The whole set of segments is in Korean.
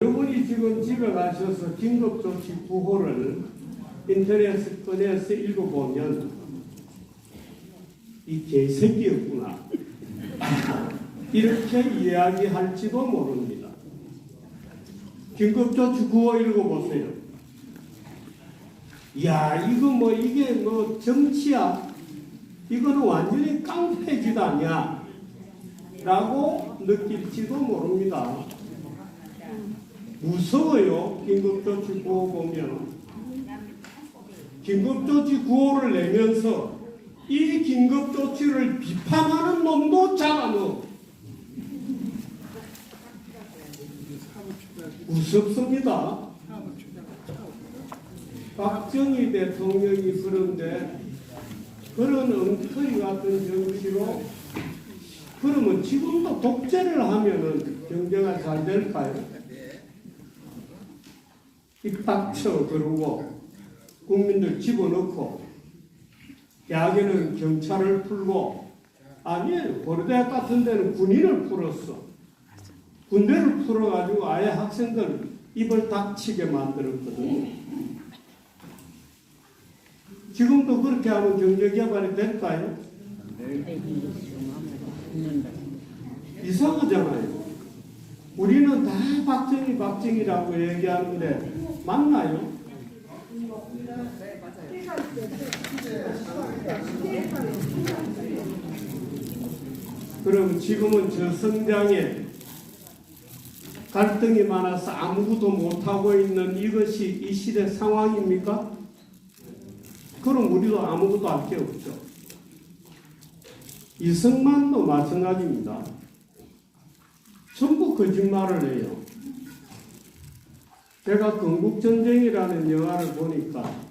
여러분이 지금 집에 가셔서 긴급조치 구호를 인터넷에 꺼내서 읽어보면 이 개새끼였구나 이렇게 이야기할지도 모릅니다. 긴급조치 구호 읽어보세요. 야, 이거 뭐 이게 뭐 정치야? 이거는 완전히 깡패짓 아니야? 라고 느낄지도 모릅니다. 무서워요. 긴급조치 구호 보면. 긴급조치 구호를 내면서 이 긴급조치를 비판하는 놈도 잡아넣어. 무섭습니다. 박정희 대통령이 그런데 그런 엉터리 같은 정치로 그러면 지금도 독재를 하면은 경제가 잘 될까요? 입닥쳐 그러고 국민들 집어넣고 야기는 경찰을 풀고 아니에요. 고려대학 같은 데는 군인을 풀었어. 군대를 풀어가지고 아예 학생들 입을 닥치게 만들었거든요. 지금도 그렇게 하면 경제개발이 될까요? 이상하잖아요. 우리는 다 박정희라고 얘기하는데 맞나요? 그럼 지금은 저성장에 갈등이 많아서 아무것도 못하고 있는 이것이 이 시대 상황입니까? 그럼 우리도 아무것도 할 게 없죠. 이승만도 마찬가지입니다. 전부 거짓말을 해요. 제가 건국전쟁이라는 영화를 보니까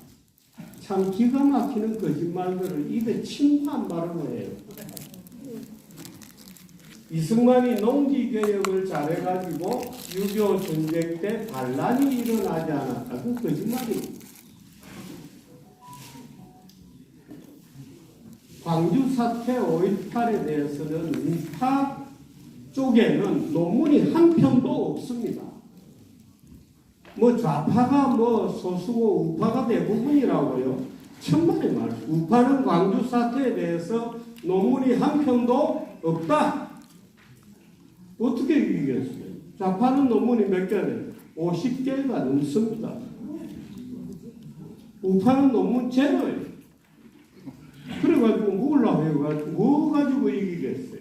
참 기가 막히는 거짓말들을 입에 침도 안 바르고 해요. 이승만이 농지개혁을 잘해가지고 6.25 전쟁 때 반란이 일어나지 않았다. 그 거짓말이에요. 광주 사태 5.18에 대해서는 우파 쪽에는 논문이 한 편도 없습니다. 뭐 좌파가 뭐 소수고 우파가 대부분이라고요. 천만의 말. 우파는 광주 사태에 대해서 논문이 한 편도 없다. 어떻게 이기겠어요? 좌파는 논문이 몇 개는 50개가 넘습니다. 우파는 논문 제로예요. 그래가지고 뭘 해가지고 뭐 가지고 이기겠어요?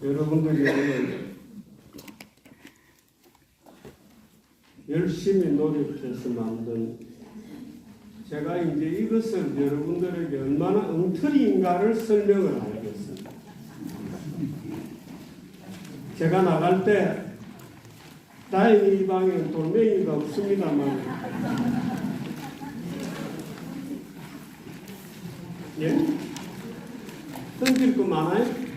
여러분들이 오늘 열심히 노력해서 만든 제가 이제 이것을 여러분들에게 얼마나 엉터리인가를 설명을 하겠습니다. 제가 나갈 때 다행히 이 방에 돌멩이가 없습니다만 예? 던질 거 많아요?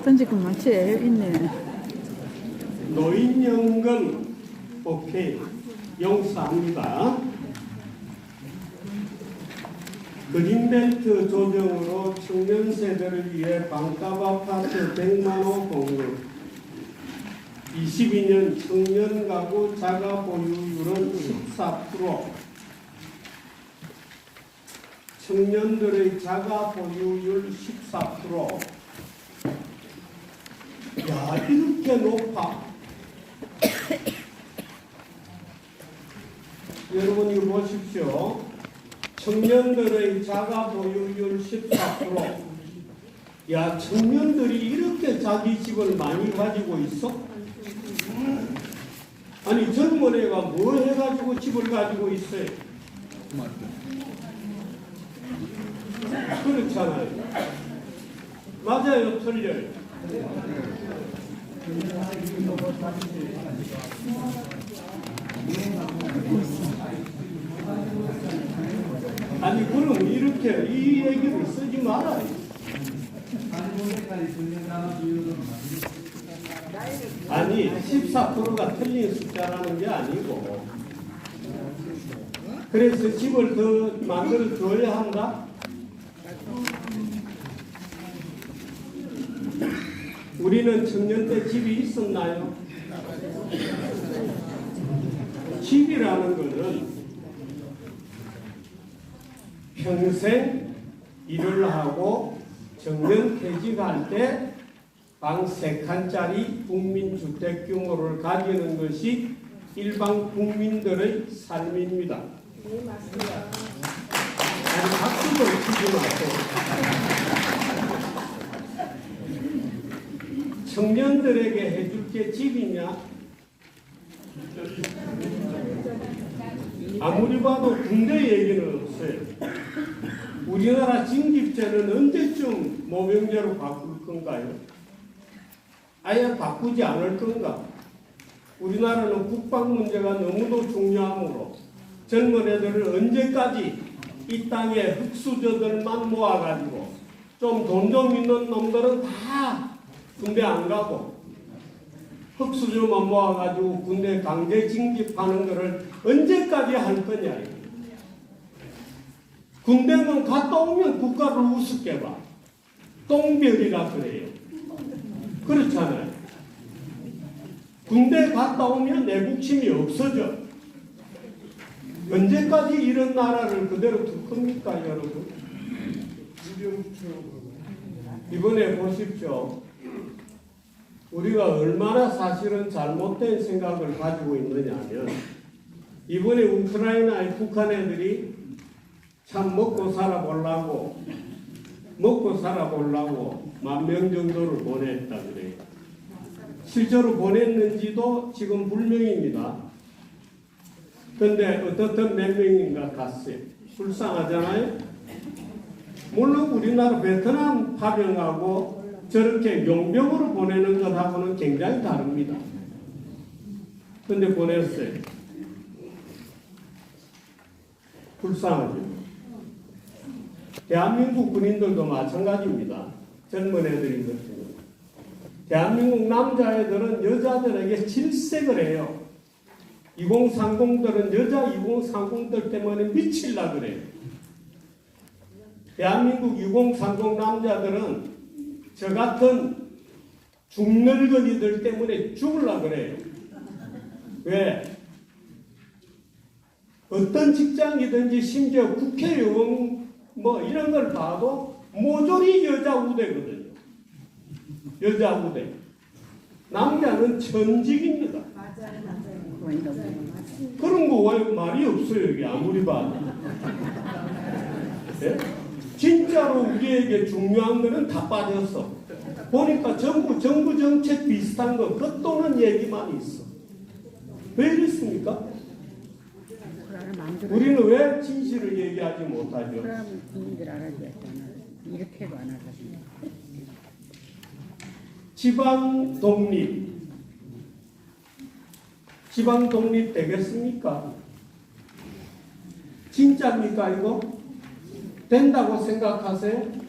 던질 거 많지? 있네. 노인연금 오케이 용서합니다. 그린벨트 조정으로 청년 세대를 위해 반값 아파트 100만 호 공급 22년 청년 가구 자가 보유율은 14%. 청년들의 자가 보유율 14%. 야, 이렇게 높아. 여러분 이거 보십시오. 청년들의 자가 보유율 14%. 야, 청년들이 이렇게 자기 집을 많이 가지고 있어? 아니 젊은 애가 뭐 해가지고 집을 가지고 있어요? 그렇잖아요. 맞아요, 틀려요. 아니 그럼 이렇게 이 얘기를 쓰지 말아요. 아니 14%가 틀린 숫자라는 게 아니고 그래서 집을 더 만들어 줘야 한다? 우리는 청년 때 집이 있었나요? 집이라는 것은 평생 일을 하고 정년 퇴직할 때 방 3칸짜리 국민주택 규모를 가지는 것이 일반 국민들의 삶입니다. 아니, 박수도 치지 마세요. 청년들에게 해줄 게 집이냐? 아무리 봐도 군대 얘기는 없어요. 우리나라 징집제는 언제쯤 모병제로 바꿀 건가요? 아예 바꾸지 않을 건가? 우리나라는 국방 문제가 너무도 중요하므로 젊은 애들을 언제까지 이 땅에 흙수저들만 모아가지고 좀 돈 좀 있는 놈들은 다 군대 안 가고 흙수저만 모아가지고 군대 강제 징집하는 것을 언제까지 할 거냐. 군대만 갔다 오면 국가를 우습게 봐. 똥별이라 그래요. 그렇잖아요. 군대 갔다 오면 내국심이 없어져. 언제까지 이런 나라를 그대로 둘 겁니까, 여러분? 이번에 보십시오. 우리가 얼마나 사실은 잘못된 생각을 가지고 있느냐면, 이번에 우크라이나의 북한 애들이 참 먹고 살아보려고 10,000명 정도를 보냈다 그래요. 실제로 보냈는지도 지금 불명입니다. 그런데 어떻든 몇 명인가 갔어요. 불쌍하잖아요. 물론 우리나라 베트남 파병하고 저렇게 용병으로 보내는 것하고는 굉장히 다릅니다. 그런데 보냈어요. 불쌍하죠. 대한민국 군인들도 마찬가지입니다. 젊은 애들인 것처럼. 대한민국 남자애들은 여자들에게 질색을 해요. 2030들은 여자 2030들 때문에 미칠라 그래요. 대한민국 2030 남자들은 저 같은 중늙은이들 때문에 죽으려 그래요. 왜? 어떤 직장이든지 심지어 국회의원 뭐 이런 걸 봐도 모조리 여자 우대거든요. 여자 우대. 남자는 천직입니다. 그런 거 왜 말이 없어요, 여기 아무리 봐도. 네? 진짜로 우리에게 중요한 거는 다 빠졌어. 보니까 전부 정부 정책 비슷한 거 겉도는 얘기만 있어. 왜 이랬습니까? 우리는 왜 진실을 얘기하지 못하죠? 그럼 국민들 알아줘야잖아. 이렇게도 안 알아주네. 지방 독립 되겠습니까? 진짜입니까 이거? 된다고 생각하세요?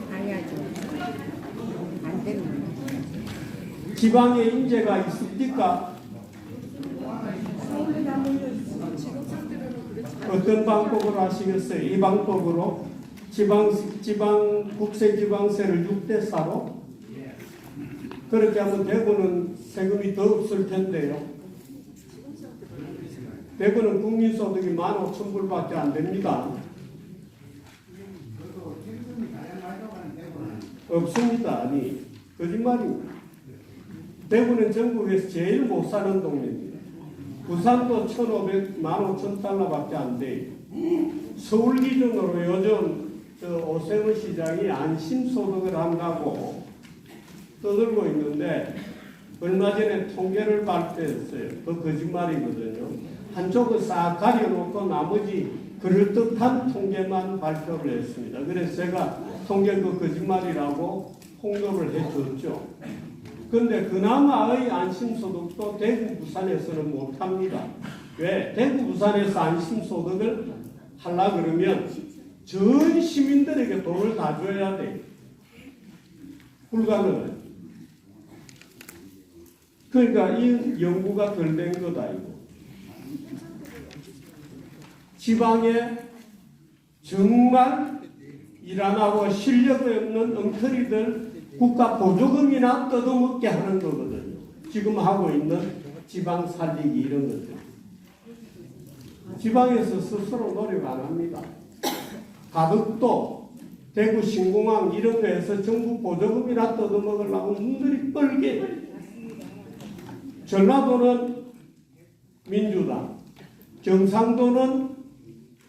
봐야죠. 안 되면 지방에 인재가 있습니까? 어떤 방법으로 하시겠어요? 이 방법으로 국세지방세를 6대4로 그렇게 하면 대구는 세금이 더 없을 텐데요. 대구는 국민소득이 15,000불밖에 안 됩니다. 없습니다. 아니 거짓말입니다. 대구는 전국에서 제일 못 사는 동네입니다. 부산도 15,000달러밖에 안 돼요. 서울 기준으로 요즘 오세훈 시장이 안심소득을 한다고 떠들고 있는데 얼마 전에 통계를 발표했어요. 그 거짓말이거든요. 한쪽을 싹 가려놓고 나머지 그럴듯한 통계만 발표를 했습니다. 그래서 제가 통계 그 거짓말이라고 홍보를 해줬죠. 그런데 그나마의 안심소득도 대구, 부산에서는 못합니다. 왜? 대구, 부산에서 안심소득을 하려고 그러면 전 시민들에게 돈을 다 줘야 돼. 불가능해. 그러니까 이 연구가 덜 된 거다 이거. 지방에 정말 일 안 하고 실력이 없는 엉터리들 국가 보조금이나 뜯어먹게 하는 거거든요. 지금 하고 있는 지방 살리기 이런 것들. 지방에서 스스로 노력 안 합니다. 가덕도, 대구 신공항 이런 거에서 정부 보조금이나 뜯어먹으려고 눈들이 뻘게. 전라도는 민주당, 경상도는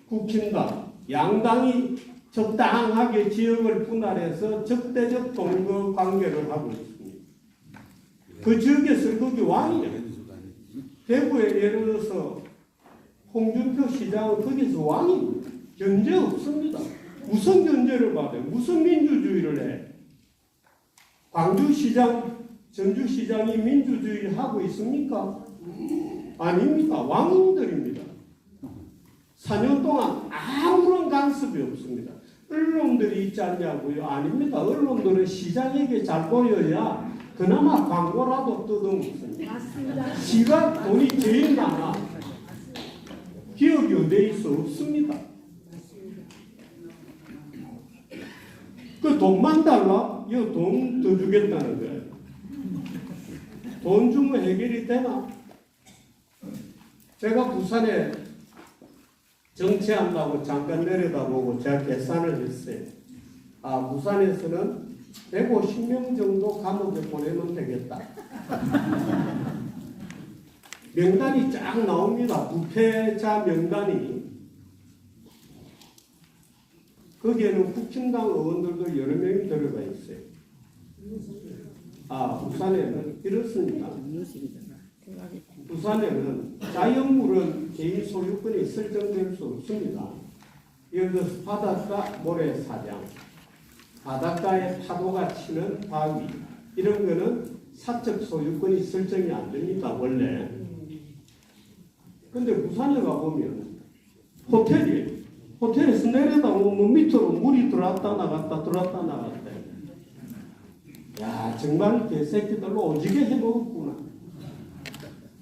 국힘당, 양당이 적당하게 지역을 분할해서 적대적 동거 관계를 하고 있습니다. 그 지역에서 거기 왕이에요. 대구에 예를 들어서 홍준표 시장은 거기서 왕입니다. 견제 없습니다. 무슨 견제를 받아요? 무슨 민주주의를 해? 광주시장, 전주시장이 민주주의를 하고 있습니까? 아닙니다. 왕인들입니다. 4년 동안 아무런 간섭이 없습니다. 언론들이 있지 않냐고요? 아닙니다. 언론들은 시장에게 잘 보여야 그나마 광고라도 뜯어먹습니다. 지가 돈이 제일 많아. 기업이 어디에 있어? 없습니다. 그 돈만 달라? 이거 돈 더 주겠다는 거예요. 돈 주면 해결이 되나? 제가 부산에 정치한다고 잠깐 내려다보고 제가 계산을 했어요. 아, 부산에서는 150명 정도 감옥에 보내면 되겠다. 명단이 쫙 나옵니다. 부패자 명단이. 거기에는 국힘당 의원들도 여러 명이 들어가 있어요. 아, 부산에는 이렇습니다. 부산에는 자연물은 개인 소유권이 설정될 수 없습니다. 예를 들어서 바닷가 모래사장, 바닷가에 파도가 치는 바위, 이런 거는 사적 소유권이 설정이 안 됩니다, 원래. 근데 부산에 가보면 호텔에서 내려다보면 밑으로 물이 들어왔다 나갔다 들어왔다 나갔다. 야, 정말 개새끼들로 오지게 해먹었구나.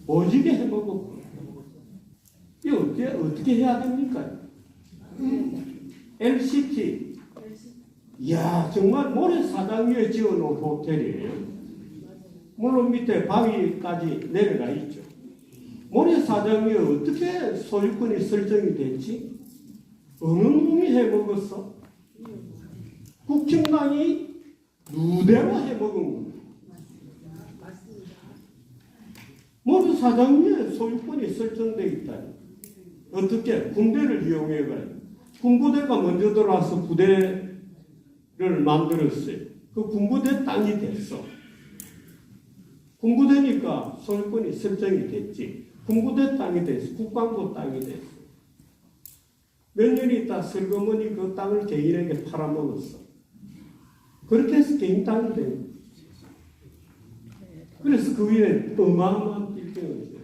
오지게 해먹었구나. 이거 어떻게 해야 됩니까? LCT. 이야, 정말 모래사장 위에 지어놓은 호텔이에요. 물론 밑에 바위까지 내려가 있죠. 모래사장 위에 어떻게 소유권이 설정이 됐지? 어느 놈이 해먹었어? 국힘당이 누대로 해먹은 겁니다. 모래사장 위에 소유권이 설정되어 있다. 어떻게? 군대를 이용해가지고. 군부대가 먼저 들어와서 부대를 만들었어요. 그 군부대 땅이 됐어. 군부대니까 소유권이 설정이 됐지. 군부대 땅이 됐어. 국방부 땅이 됐어. 몇 년이 있다 슬그머니 그 땅을 개인에게 팔아먹었어. 그렇게 해서 개인 땅이 돼요. 그래서 그 위에 어마어마한 빌딩이 있어요.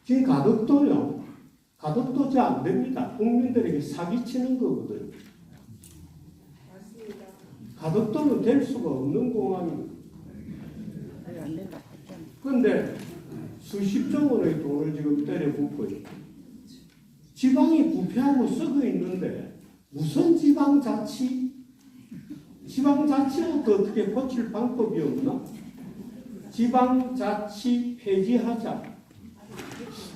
지금 가덕도요. 가덕도 잘 안 됩니다. 국민들에게 사기치는 거거든요. 가덕도는 될 수가 없는 공항입니다. 그런데 수십조 원의 돈을 지금 때려붓고 있고 지방이 부패하고 썩어 있는데 무슨 지방자치? 지방자치부터 어떻게 고칠 방법이 없나? 지방자치 폐지하자.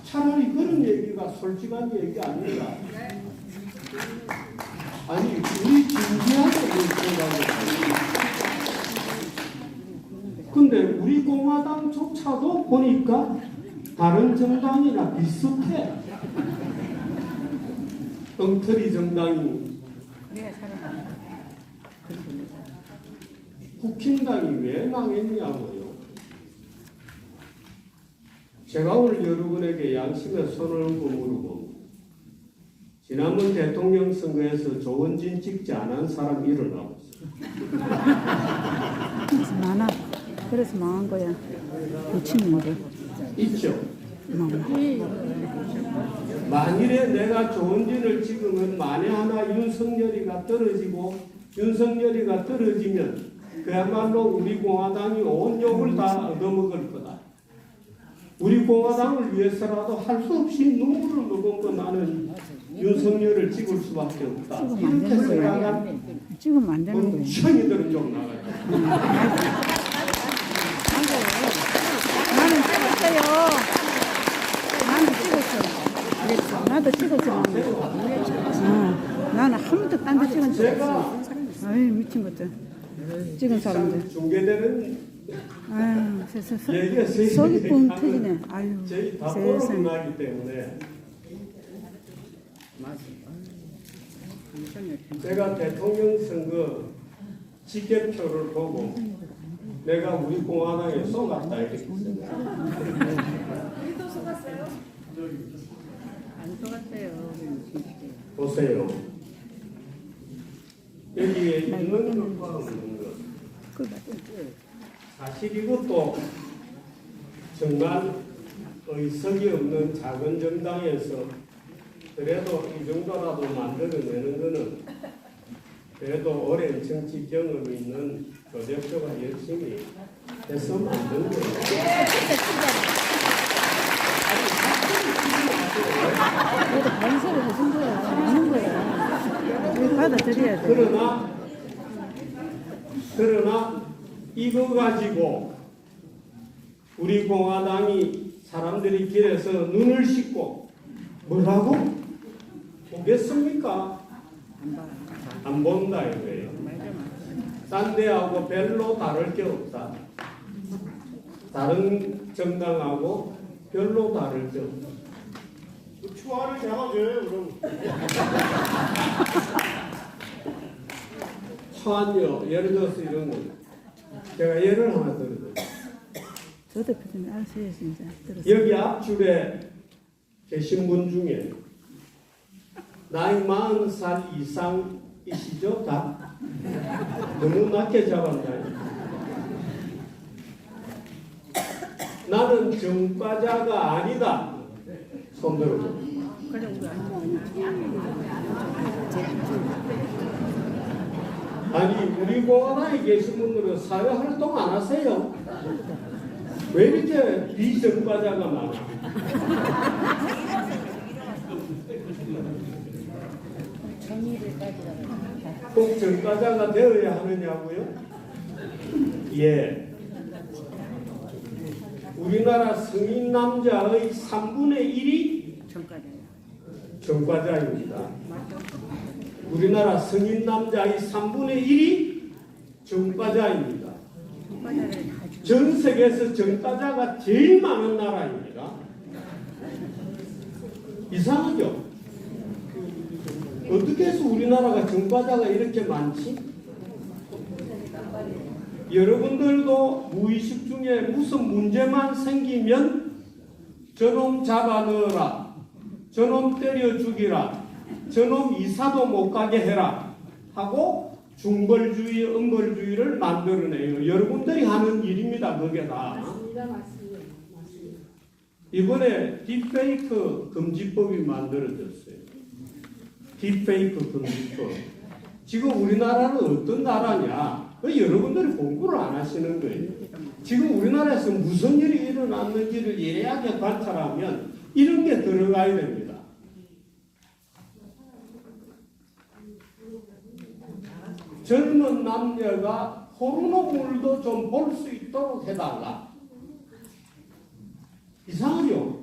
차라리 그런 얘기가 솔직한 얘기 아닌가? 아니, 우리 진지하게 생각을 근데 우리 공화당조차도 보니까 다른 정당이나 비슷해. 엉터리 정당이. 국힘당이 왜 망했냐고요. 제가 오늘 여러분에게 양심에 손을 얹고 물어봅니다. 지난번 대통령 선거에서 조원진 찍지 않은 사람 일어나보세요. 많아. 그래서 망한 거야. 놓치는 거를. 있죠. 만일에 내가 조원진을 찍으면 만에 하나 윤석열이가 떨어지면 그야말로 우리 공화당이 온 욕을 다 얻어먹을 거다. 우리 공화당을 위해서라도 할 수 없이 눈물을 머금고 나는 윤석열을 찍을 수밖에 없다. 찍으면 안 이렇게 되는 생각한 거예요. 찍으면 안 되는 거예요. 멍청이들은 좀 나가요. 나는 찍었어요. 나는 찍었어. 그랬어. 나도 찍었어. 나는 한 번도 딴 데 찍은 적 없어. 아이 미친 것들. 찍은 사람들. 중계되는 아유 세상. 얘기가 속이 뻥 터지네. 아유 저희 다 세상에. 포로문화이기 때문에 제가 대통령 선거 직계표를 보고 내가 우리 공화당에 쏘갔다 이렇게 생각합니다. 안 속았어요. 보세요. 여기에 있는 것과 없는 것. 사실 이것도 정말 의석이 없는 작은 정당에서 그래도 이 정도라도 만들어내는 것은 그래도 오랜 정치 경험이 있는 조 대표가 열심히 해서 만든 거예요. 그래도 반세를 해준 거야. 하는 거야. 우리 받아들여야 돼. 그러나 이거 가지고 우리 공화당이 사람들이 길에서 눈을 씻고 뭐라고? 보겠습니까? 안 본다 이거예요. 딴 데하고 별로 다를 게 없다. 다른 정당하고 별로 다를 게 없다. 추하를 잡아줘요, 그럼. 초안요, 예를 들어서 이런 거. 제가 예를 하나 들어드릴게요. 저도 그때 아세요 진짜. 들었어요. 여기 앞줄에 계신 분 중에 나이 40살 이상이시죠? 다? 너무 낮게 잡았나요? 나는 정과자가 아니다. 손 들어줘. 아니 우리 공화당에 계신 분들은 사회활동 안 하세요? 왜 이렇게 비정과자가 많아? 꼭 정과자가 되어야 하느냐고요? 예. 우리나라 성인 남자의 3분의 1이 정과자입니다. 우리나라 성인 남자의 3분의 1이 정과자입니다. 전 세계에서 정과자가 제일 많은 나라입니다. 이상하죠? 어떻게 해서 우리나라가 정과자가 이렇게 많지? 여러분들도 무의식 중에 무슨 문제만 생기면 저놈 잡아 넣어라, 저놈 때려 죽이라, 저놈 이사도 못 가게 해라 하고 중벌주의, 엄벌주의를 만들어내요. 여러분들이 하는 일입니다. 그게 다. 맞습니다. 이번에 딥페이크 금지법이 만들어졌어요. 딥페이크 금지법. 지금 우리나라는 어떤 나라냐? 여러분들이 공부를 안 하시는 거예요. 지금 우리나라에서 무슨 일이 일어났는지를 예리하게 관찰하면 이런 게 들어가야 됩니다. 젊은 남녀가 포르노물도 좀 볼 수 있도록 해달라. 이상하죠?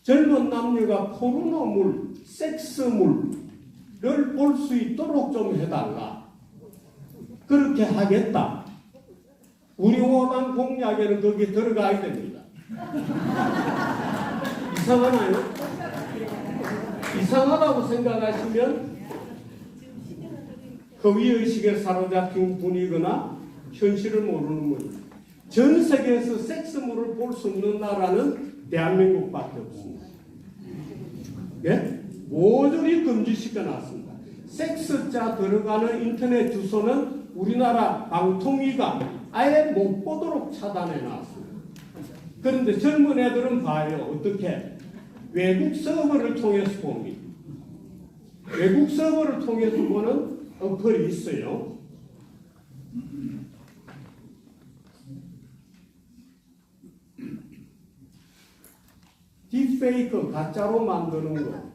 젊은 남녀가 포르노물, 섹스물을 볼 수 있도록 좀 해달라. 그렇게 하겠다. 우리 공화당 공약에는 거기에 들어가야 됩니다. 이상하나요? 이상하다고 생각하시면 허위의식에 사로잡힌 분이거나 현실을 모르는 분입니다. 전 세계에서 섹스물을 볼 수 없는 나라는 대한민국밖에 없습니다. 예? 모조리 금지시켜놨습니다. 섹스자 들어가는 인터넷 주소는 우리나라 방통위가 아예 못 보도록 차단해놨습니다. 그런데 젊은 애들은 봐요. 어떻게? 외국 서버를 통해서 봅니다. 외국 서버를 통해서 보는 어플이 있어요. 딥페이크 가짜로 만드는 거.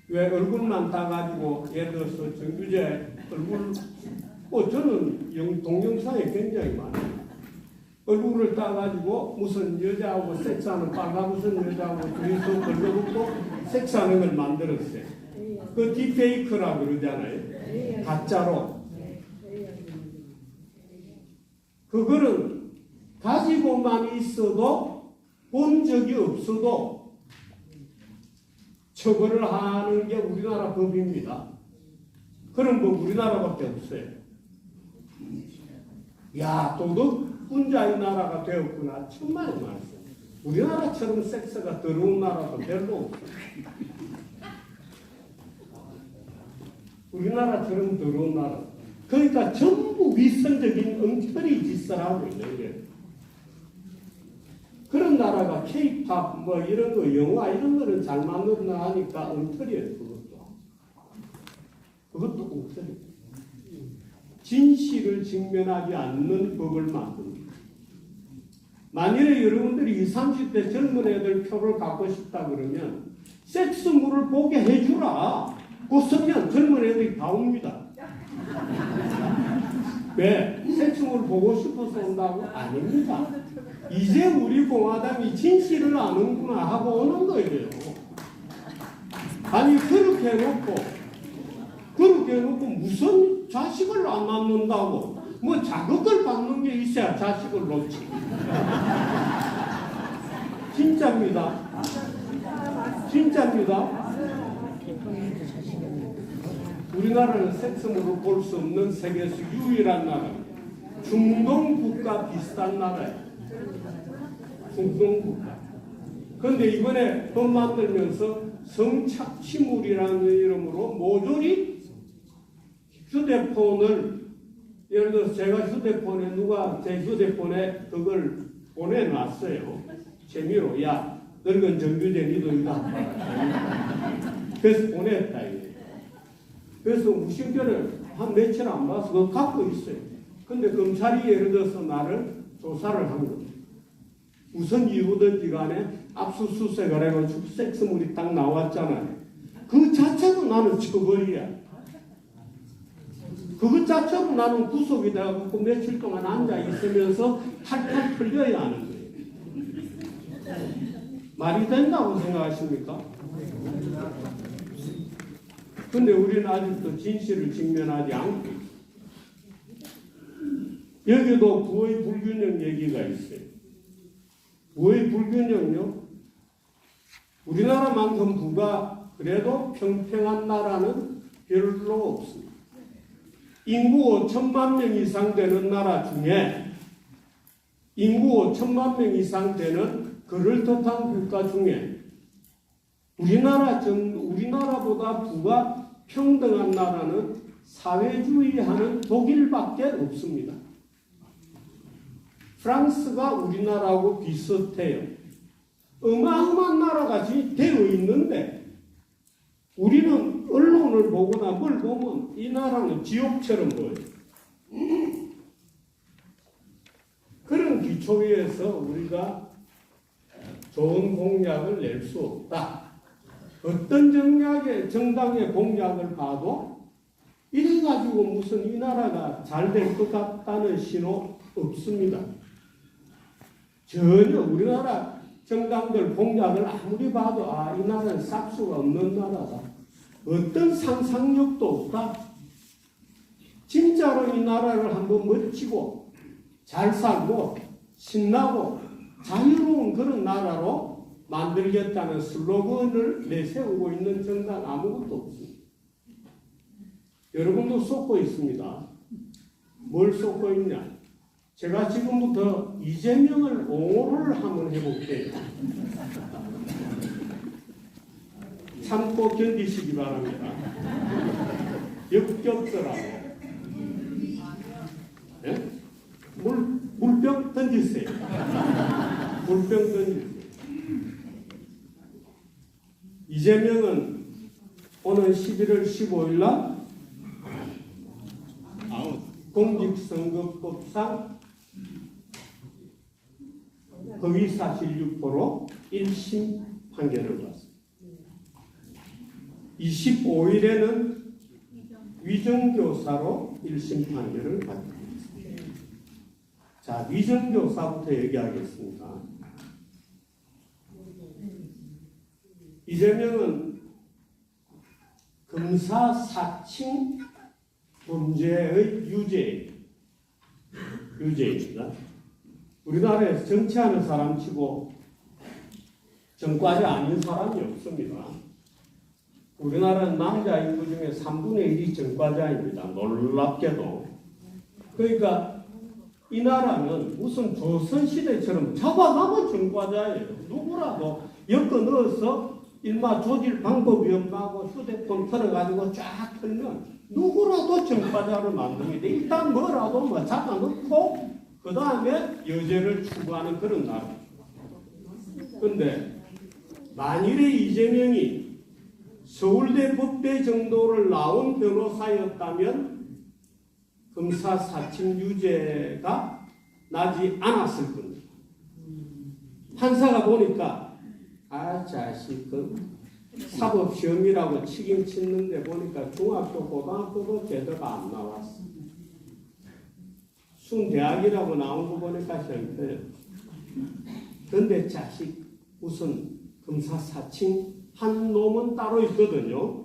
왜 얼굴만 따가지고 예를 들어서 정규제 얼굴 저는 동영상에 굉장히 많아요. 얼굴을 따가지고 무슨 여자하고 섹스하는 빨가벗은 여자하고 둘이서 걸러붙고 섹스하는 걸 만들었어요. 그 딥페이크라고 그러잖아요. 가짜로. 그거는 가지고만 있어도 본 적이 없어도 처벌을 하는 게 우리나라 법입니다. 그런 법 우리나라밖에 없어요. 야, 도덕분자의 나라가 되었구나. 정말 말씀. 우리나라처럼 섹스가 더러운 나라도 별로 없어요. 우리나라처럼 더러운 나라. 그러니까 전부 위선적인 엉터리 짓을 하고 있는 거예요. 그런 나라가 K-팝 뭐 이런 거 영화 이런 거는 잘 만들어나 하니까 엉터리예요. 그것도 엉터리. 진실을 직면하지 않는 법을 만듭니다. 만일에 여러분들이 20, 30대 젊은 애들 표를 갖고 싶다 그러면 섹스물을 보게 해주라. 그러면 젊은 애들이 다 옵니다. 왜? 섹스물 보고 싶어서 온다고? 아닙니다. 이제 우리 공화당이 진실을 아는구나 하고 오는 거예요. 아니 그렇게 해놓고 무슨 자식을 안 낳는다고 뭐 자극을 받는 게 있어야 자식을 놓지. 진짜입니다. 진짜입니다. 우리나라는 섹스물을 볼 수 없는 세계에서 유일한 나라. 중동 국가 비슷한 나라예요. 중동 국가. 그런데 이번에 법 만들면서 성착취물이라는 이름으로 모조리 휴대폰을 예를 들어서 제가 휴대폰에 누가 제 휴대폰에 그걸 보내놨어요. 재미로 야 늙은 정규제 니도 이거 안 봐라. 그래서 보냈다 이게. 그래서 무심결을 한 며칠 안 봐서 그거 갖고 있어요. 근데 검찰이 예를 들어서 나를 조사를 한 겁니다. 무슨 이유든지 간에 압수수색을 해가지고 섹스물이 딱 나왔잖아요. 그 자체로 나는 처벌이야. 그것 자체로 나는 구속이 돼가지고 며칠 동안 앉아 있으면서 탈탈 풀려야 하는 거예요. 말이 된다고 생각하십니까? 근데 우리는 아직도 진실을 직면하지 않고 있어요. 여기도 부의 불균형 얘기가 있어요. 부의 불균형요? 우리나라만큼 부가 그래도 평평한 나라는 별로 없습니다. 인구 5천만 명 이상 되는 나라 중에 인구 5천만 명 이상 되는 그럴듯한 국가 중에 우리나라보다 부가 평등한 나라는 사회주의하는 독일밖에 없습니다. 프랑스가 우리나라하고 비슷해요. 어마어마한 나라가 되어 있는데 우리는 언론을 보거나 뭘 보면 이 나라는 지옥처럼 보여요. 그런 기초 위에서 우리가 좋은 공약을 낼 수 없다. 어떤 정당의 공약을 봐도 이래가지고 무슨 이 나라가 잘 될 것 같다는 신호 없습니다. 전혀 우리나라 정당들 공약을 아무리 봐도 이 나라는 싹수가 없는 나라다. 어떤 상상력도 없다. 진짜로 이 나라를 한번 멋지고 잘 살고 신나고 자유로운 그런 나라로 만들겠다는 슬로건을 내세우고 있는 정당 아무것도 없습니다. 여러분도 쏟고 있습니다. 뭘 쏟고 있냐? 제가 지금부터 이재명을 옹호를 한번 해볼게요. 참고 견디시기 바랍니다. 역겹더라고. 네? 물병 던지세요. 물병 던지세요. 이재명은 오늘 11월 15일 날 공직선거법상 허위사실 유포로 1심 판결을 받습니다. 25일에는 위정교사로 1심 판결을 받습니다. 자, 위정교사부터 얘기하겠습니다. 이재명은 검사 사칭 범죄의 유죄입니다. 우리나라에서 정치하는 사람 치고 전과자 아닌 사람이 없습니다. 우리나라는 남자 인구 중에 3분의 1이 전과자입니다. 놀랍게도. 그러니까 이 나라는 무슨 조선시대처럼 잡아가면 전과자예요. 누구라도 엮어 넣어서 일마 조질 방법이 없고 휴대폰 털어가지고 쫙 틀면 누구라도 전과자를 만듭니다. 일단 뭐라도 뭐 잡아놓고 그 다음에 여죄를 추구하는 그런 나라. 근데 만일에 이재명이 서울대 법대 정도를 나온 변호사였다면 검사 사칭 유죄가 나지 않았을 겁니다. 판사가 보니까 자식 사법시험이라고 책임짓는데 보니까 중학교 고등학교도 제대로 안 나왔어. 순대학이라고 나온 거 보니까 형편해요. 근데 자식 무슨 검사 사칭 한 놈은 따로 있거든요.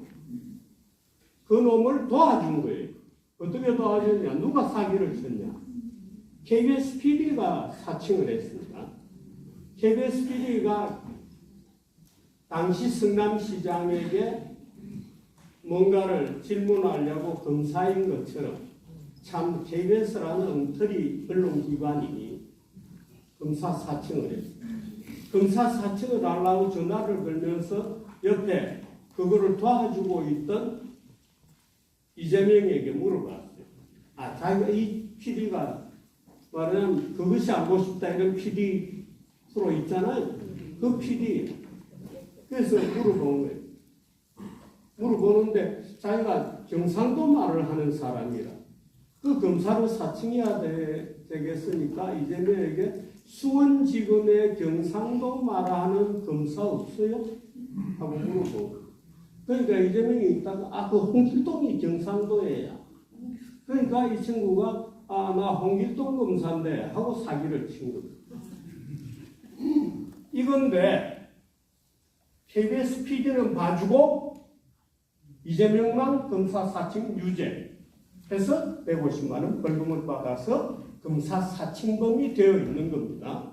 그 놈을 도와준 거예요. 어떻게 도와줬냐? 누가 사기를 쳤냐? KBS PD가 사칭을 했습니다. KBS PD가 당시 성남시장에게 뭔가를 질문하려고 검사인 것처럼 참 KBS라는 엉터리 언론기관이 검사 사칭을 했습니다. 검사 사칭을 하려고 전화를 걸면서 옆에 그거를 도와주고 있던 이재명에게 물어봤어요. 자기가 이 PD가 말하면 그것이 알고 싶다 이런 PD 프로 있잖아요. 그 PD 그래서 물어본 거예요. 물어보는데 자기가 경상도 말을 하는 사람이라 그 검사를 사칭해야 되겠으니까 이재명에게 수원지검의 경상도 말하는 검사 없어요? 하고 물어보고 그러니까 이재명이 있다가 그 홍길동이 경상도에야. 그러니까 이 친구가 나 홍길동 검사인데 하고 사기를 친 거예요. 이건데 KBS PD는 봐주고 이재명만 검사 사칭 유죄 해서 150만 원 벌금을 받아서 검사 사칭범이 되어 있는 겁니다.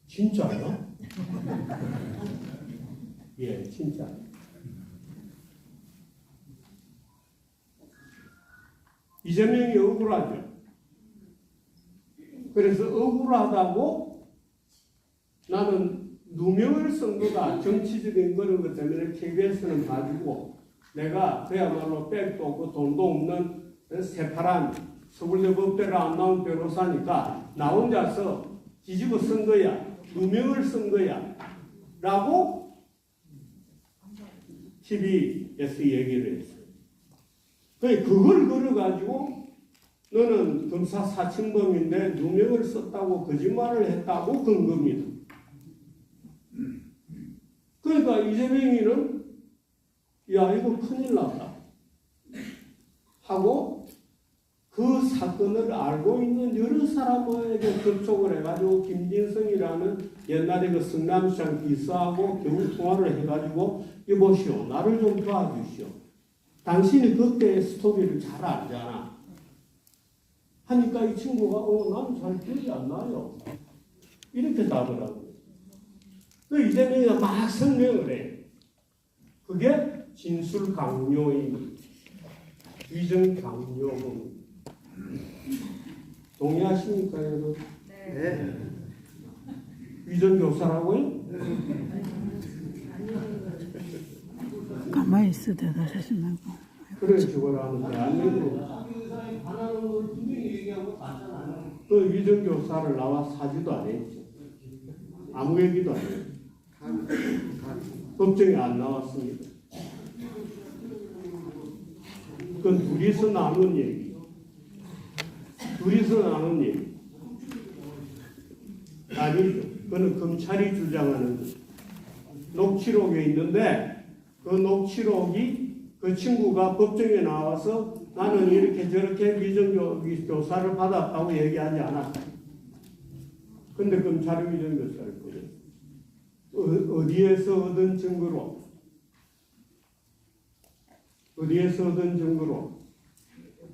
진짜요? 예, 진짜. 이재명이 억울하죠. 그래서 억울하다고 나는 누명을 쓴 거다. 정치적인 그런 것 때문에 KBS는 봐주고 내가 그야말로 백도 없고 돈도 없는 새파란 서울대 법대를 안 나온 변호사니까 나 혼자서 뒤집어 쓴 거야. 누명을 쓴 거야. 라고 TV에서 얘기를 했어요. 그걸 걸어가지고 너는 검사 사칭범인데 누명을 썼다고 거짓말을 했다고 건 겁니다. 그러니까 이재명이는 야 이거 큰일 났다 하고 그 사건을 알고 있는 여러 사람에게 접촉을 해가지고 김진성이라는 옛날에 그 성남시장 비서하고 겨우 통화를 해가지고 여보시오 나를 좀 도와주시오. 당신이 그때의 스토리를 잘 알잖아. 하니까 이 친구가 난 잘 기억이 안 나요. 이렇게 답하더라고요. 그 이재명이 막 설명을 해. 그게 진술 강요입니다. 위정 강요범. 동의하십니까, 여러분? 네. 위정 교사라고요? 가만히 있어 대답하지 말고. 그런 식으로 하는데 아니고 그 위정 교사를 나와 사지도 안 했죠. 아무 얘기도 안 했죠. 법정에 안 나왔습니다. 그건 둘이서 나눈 얘기. 둘이서 나눈 얘기. 아니죠. 그는 검찰이 주장하는 녹취록에 있는데 그 녹취록이 그 친구가 법정에 나와서 나는 이렇게 저렇게 위정교사를 받았다고 얘기하지 않았다. 근데 검찰이 위정교사를 보냈어. 어디에서 얻은 증거로? 어디에서 얻은 증거로?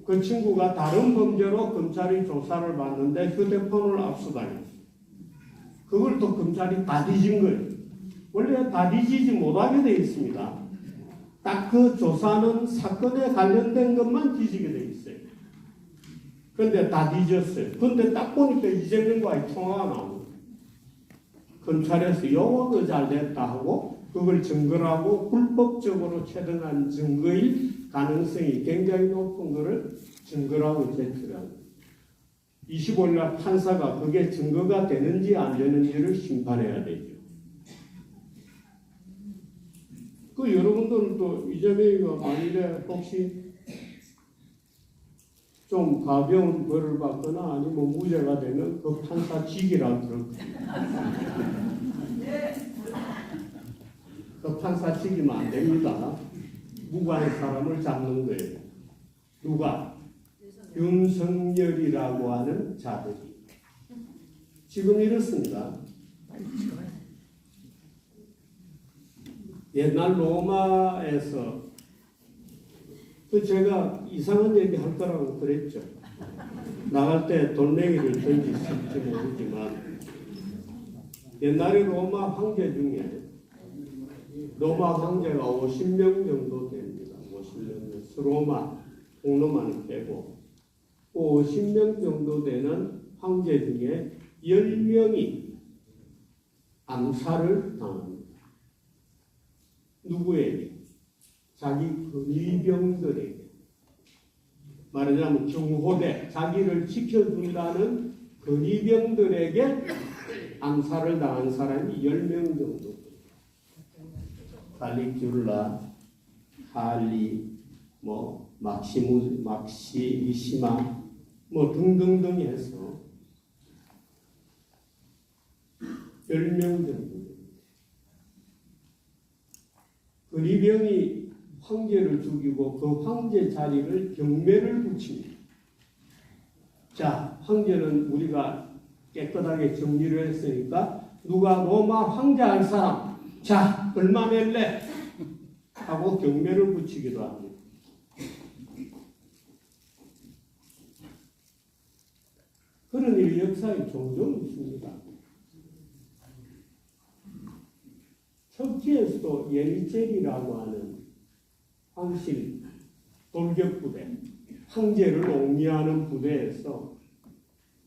그 친구가 다른 범죄로 검찰이 조사를 받는데 휴대폰을 압수당했어. 그걸 또 검찰이 다 뒤진 거예요. 원래 다 뒤지지 못하게 되어 있습니다. 딱 그 조사는 사건에 관련된 것만 뒤지게 되어 있어요. 그런데 다 뒤졌어요. 그런데 딱 보니까 이재명과의 통화가 나오는 거예요. 검찰에서 요거 잘 됐다 하고 그걸 증거라고 불법적으로 채택한 증거일 가능성이 굉장히 높은 것을 증거라고 제출한 거예요. 25일날 판사가 그게 증거가 되는지 안 되는지를 심판해야 되죠. 그 여러분들은 또 이재명이가 만일에 혹시 좀 가벼운 벌을 받거나 아니면 무죄가 되면 그 판사 직이라 그럴 거예요. 그 판사 직이면 안 됩니다. 무고한 사람을 잡는 거예요. 누가? 윤석열이라고 하는 자들이. 지금 이렇습니다. 옛날 로마에서 그 제가 이상한 얘기 할 거라고 그랬죠. 나갈 때 돌멩이를 던지실지 모르지만 옛날에 로마 황제 중에 로마 황제가 50명 정도 됩니다. 50명. 로마, 동로마는 빼고 50명 정도 되는 황제 중에 10명이 암살을 당합니다. 누구에게? 자기 근위병들에게. 말하자면 경호대, 자기를 지켜준다는 근위병들에게 암살을 당한 사람이 10명 정도. 칼리귤라, 할리, 막시미시마, 등등등 해서 10명 정도. 근위병이 황제를 죽이고 그 황제 자리를 경매를 붙입니다. 자, 황제는 우리가 깨끗하게 정리를 했으니까 누가 로마 황제 할 사람, 자, 얼마 낼래? 하고 경매를 붙이기도 합니다. 그런 일이 역사에 종종 있습니다. 터키에서도 예니체리라고 하는 황실 돌격부대, 황제를 옹리하는 부대에서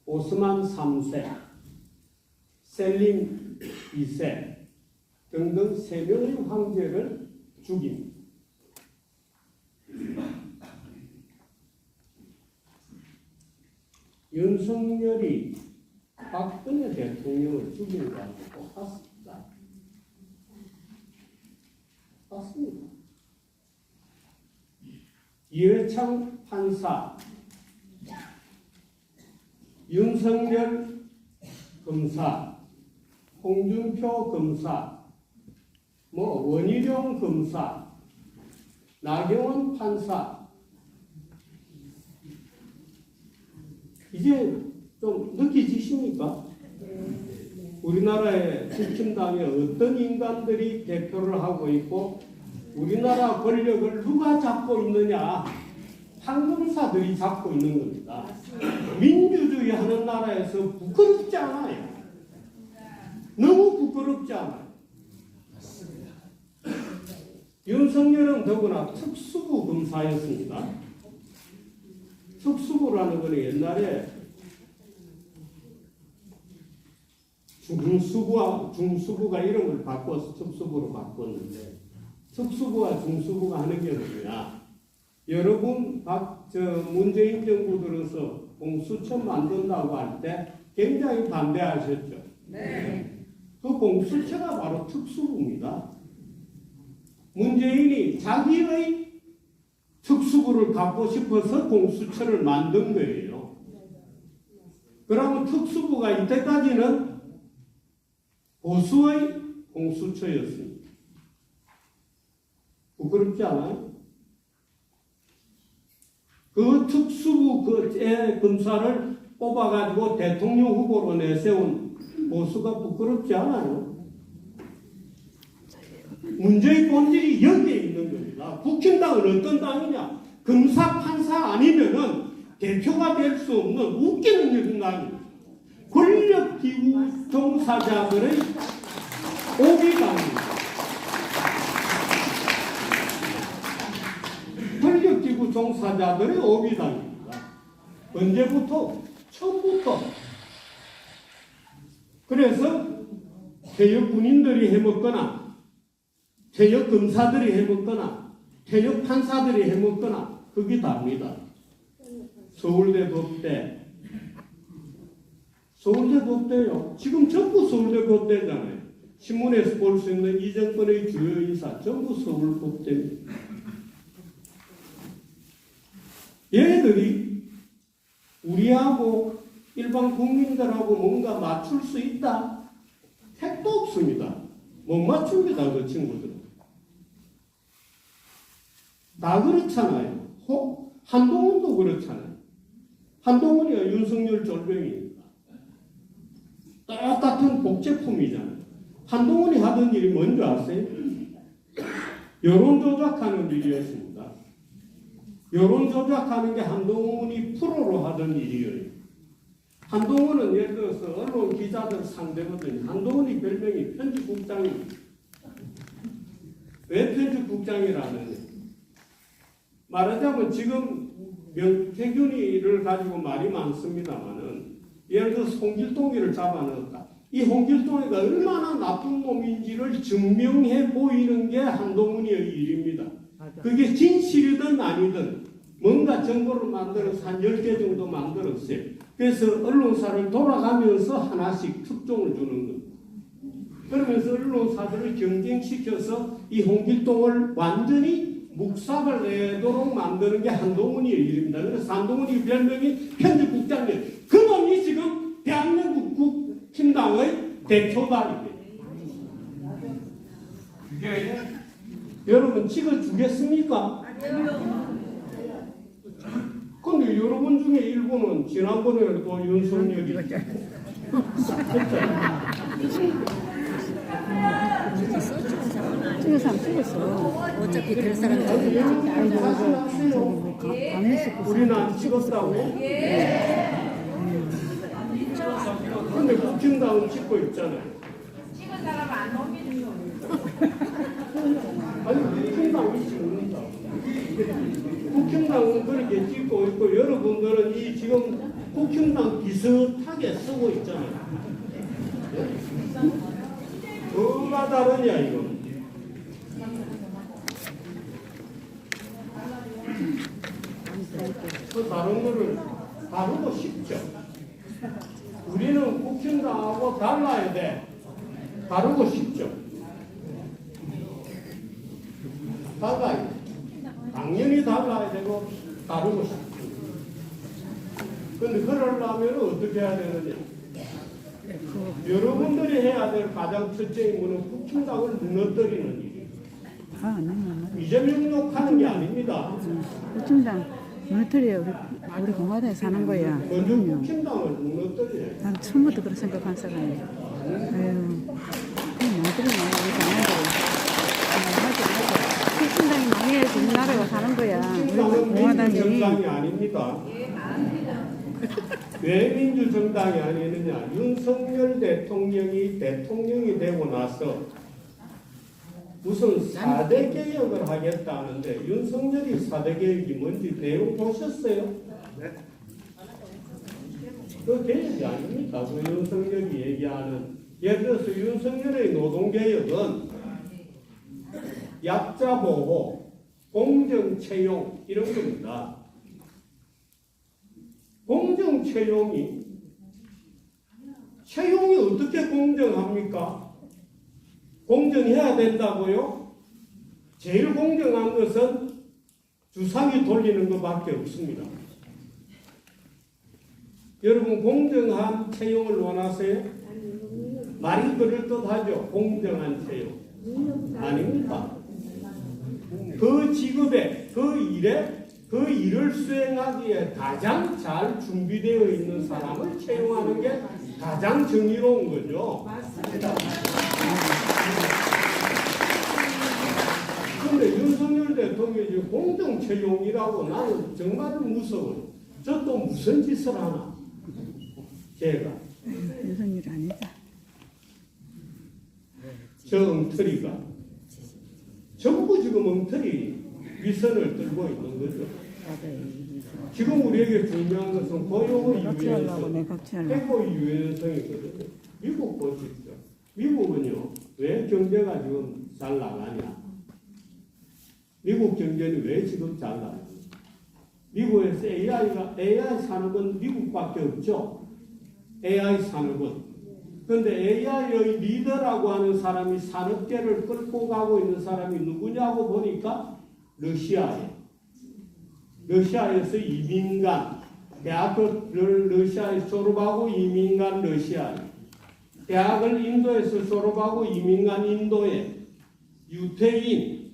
오스만 3세, 셀림 2세 등등 3명의 황제를 죽입니다. 윤석열이 박근혜 대통령을 죽인 거하고 똑같습니다. 맞습니다. 이회창 판사, 윤석열 검사, 홍준표 검사, 원희룡 검사, 나경원 판사, 이제 좀 느끼지십니까? 우리나라의 국힘당에 어떤 인간들이 대표를 하고 있고 우리나라 권력을 누가 잡고 있느냐? 황금사들이 잡고 있는 겁니다. 민주주의 하는 나라에서 부끄럽지 않아요. 너무 부끄럽지 않아요. 윤석열은 더구나 특수부 검사였습니다. 특수부라는 것은 옛날에 중수부가 이름을 바꿔서 특수부로 바꿨는데 특수부와 중수부가 하는 게 뭐냐? 여러분 문재인 정부 들어서 공수처 만든다고 할 때 굉장히 반대하셨죠? 네. 그 공수처가 바로 특수부입니다. 문재인이 자기의 특수부를 갖고 싶어서 공수처를 만든 거예요. 그러면 특수부가 이때까지는 보수의 공수처였습니다. 부끄럽지 않아요? 그 특수부 검사를 뽑아가지고 대통령 후보로 내세운 보수가 부끄럽지 않아요? 문제의 본질이 여기에 있는 겁니다. 국힘당은 어떤 당이냐? 검사, 판사 아니면은 대표가 될 수 없는 웃기는 인간입니다. 권력기구 종사자들의 오비당입니다. 권력기구 종사자들의 오비당입니다. 언제부터? 처음부터. 그래서 퇴역 군인들이 해먹거나 퇴역 검사들이 해먹거나 퇴역 판사들이 해먹거나 그게 답니다. 서울대 법대 지금 전부 서울대 법대잖아요. 신문에서 볼 수 있는 이 정권의 주요 인사 전부 서울 법대입니다. 얘네들이 우리하고 일반 국민들하고 뭔가 맞출 수 있다? 택도 없습니다. 못 맞춥니다. 그 친구들은. 다 그렇잖아요. 한동훈도 그렇잖아요. 한동훈이가 윤석열 졸병입니다. 똑같은 복제품이잖아요. 한동훈이 하던 일이 뭔지 아세요? 여론 조작하는 일이었습니다. 여론 조작하는 게 한동훈이 프로로 하던 일이에요. 한동훈은 예를 들어서 언론 기자들 상대거든요. 한동훈이 별명이 편집국장입니다. 왜 편집국장이라느냐? 말하자면 지금 명태균이를 가지고 말이 많습니다만은 예를 들어서 홍길동이를 잡아넣었다. 이 홍길동이가 얼마나 나쁜 놈인지를 증명해 보이는 게 한동훈의 일입니다. 그게 진실이든 아니든 뭔가 정보를 만들어서 한 10개 정도 만들었어요. 그래서 언론사를 돌아가면서 하나씩 특종을 주는 겁니다. 그러면서 언론사들을 경쟁시켜서 이 홍길동을 완전히 묵삭을 내도록 만드는 게 한동훈의 일입니다. 그래서 한동훈이 별명이 편집국장님. 그 놈이 지금 대한민국 국힘당의 대표단입니다. 여러분 찍어주겠습니까? 근데 여러분 중에 일부는 지난번에도 윤석열이 찍었어. 어차피 될 사람 우리는 안 찍었다고? 근데 국힘당은 찍고 있잖아요. 찍은 사람 안 넘기는 거. 아니 국힘당이 찍는다. 국힘당은 그렇게 찍고 있고 여러분들은 이 지금 국힘당 비슷하게 쓰고 있잖아요. 뭐가 다르냐 이거. 그 다른 거를 다루고 싶죠. 우리는 국힘당하고 달라야 돼. 다루고 싶죠. 달라야 돼. 당연히 달라야 되고 다루고 싶죠. 근데 그러려면 어떻게 해야 되느냐. 여러분들이 해야 될 가장 첫째 임무는 국힘당을 무너뜨리는 일이에요. 이재명 욕하는 게 아닙니다. 국힘당 무너뜨려. 우리 공화당에 사는 거야. 먼저 국힘당을 무너뜨려요. 난 처음부터 그렇게 생각한 사람이야. 아유, 나들이 국힘당이 망해야지 우리나라가 사는 거야. 국힘당은 공화당이. 민주정당이 아닙니다. 왜 민주정당이 아니느냐. 윤석열 대통령이 되고 나서 무슨 4대 개혁을 하겠다는데 윤석열이 4대 개혁이 뭔지 내용 보셨어요? 네. 그 개혁이 아닙니다. 그 윤석열이 얘기하는 예를 들어서 윤석열의 노동개혁은 약자 보호, 공정 채용 이런 겁니다. 공정 채용이 어떻게 공정합니까? 공정해야 된다고요? 제일 공정한 것은 주사위 돌리는 것밖에 없습니다. 여러분 공정한 채용을 원하세요? 말이 그럴듯하죠. 공정한 채용. 아닙니까? 그 직업에, 그 일을 수행하기에 가장 잘 준비되어 있는 사람을 채용하는 게 가장 정의로운 거죠. 그런데 윤석열 대통령이 지금 공정 채용이라고 나는 정말 무서워요. 저 또 무슨 짓을 하나? 제가. 무슨 일 아니다. 저 엉터리가 전부 지금 엉터리 위선을 들고 있는 거죠. 지금 우리에게 중요한 것은 고용의 유연성, 해고의 유연성이거든요. 미국 보십시오. 미국은요, 왜 경제가 지금 잘 나가냐? 미국 경제는 왜 지금 잘 나가냐? 미국에서 AI 산업은 미국밖에 없죠. AI 산업은. 그런데 AI의 리더라고 하는 사람이 산업계를 끌고 가고 있는 사람이 누구냐고 보니까 러시아예요. 러시아에서 이민간, 대학을 러시아에서 졸업하고 이민간 러시아에, 대학을 인도에서 졸업하고 이민간 인도에, 유태인,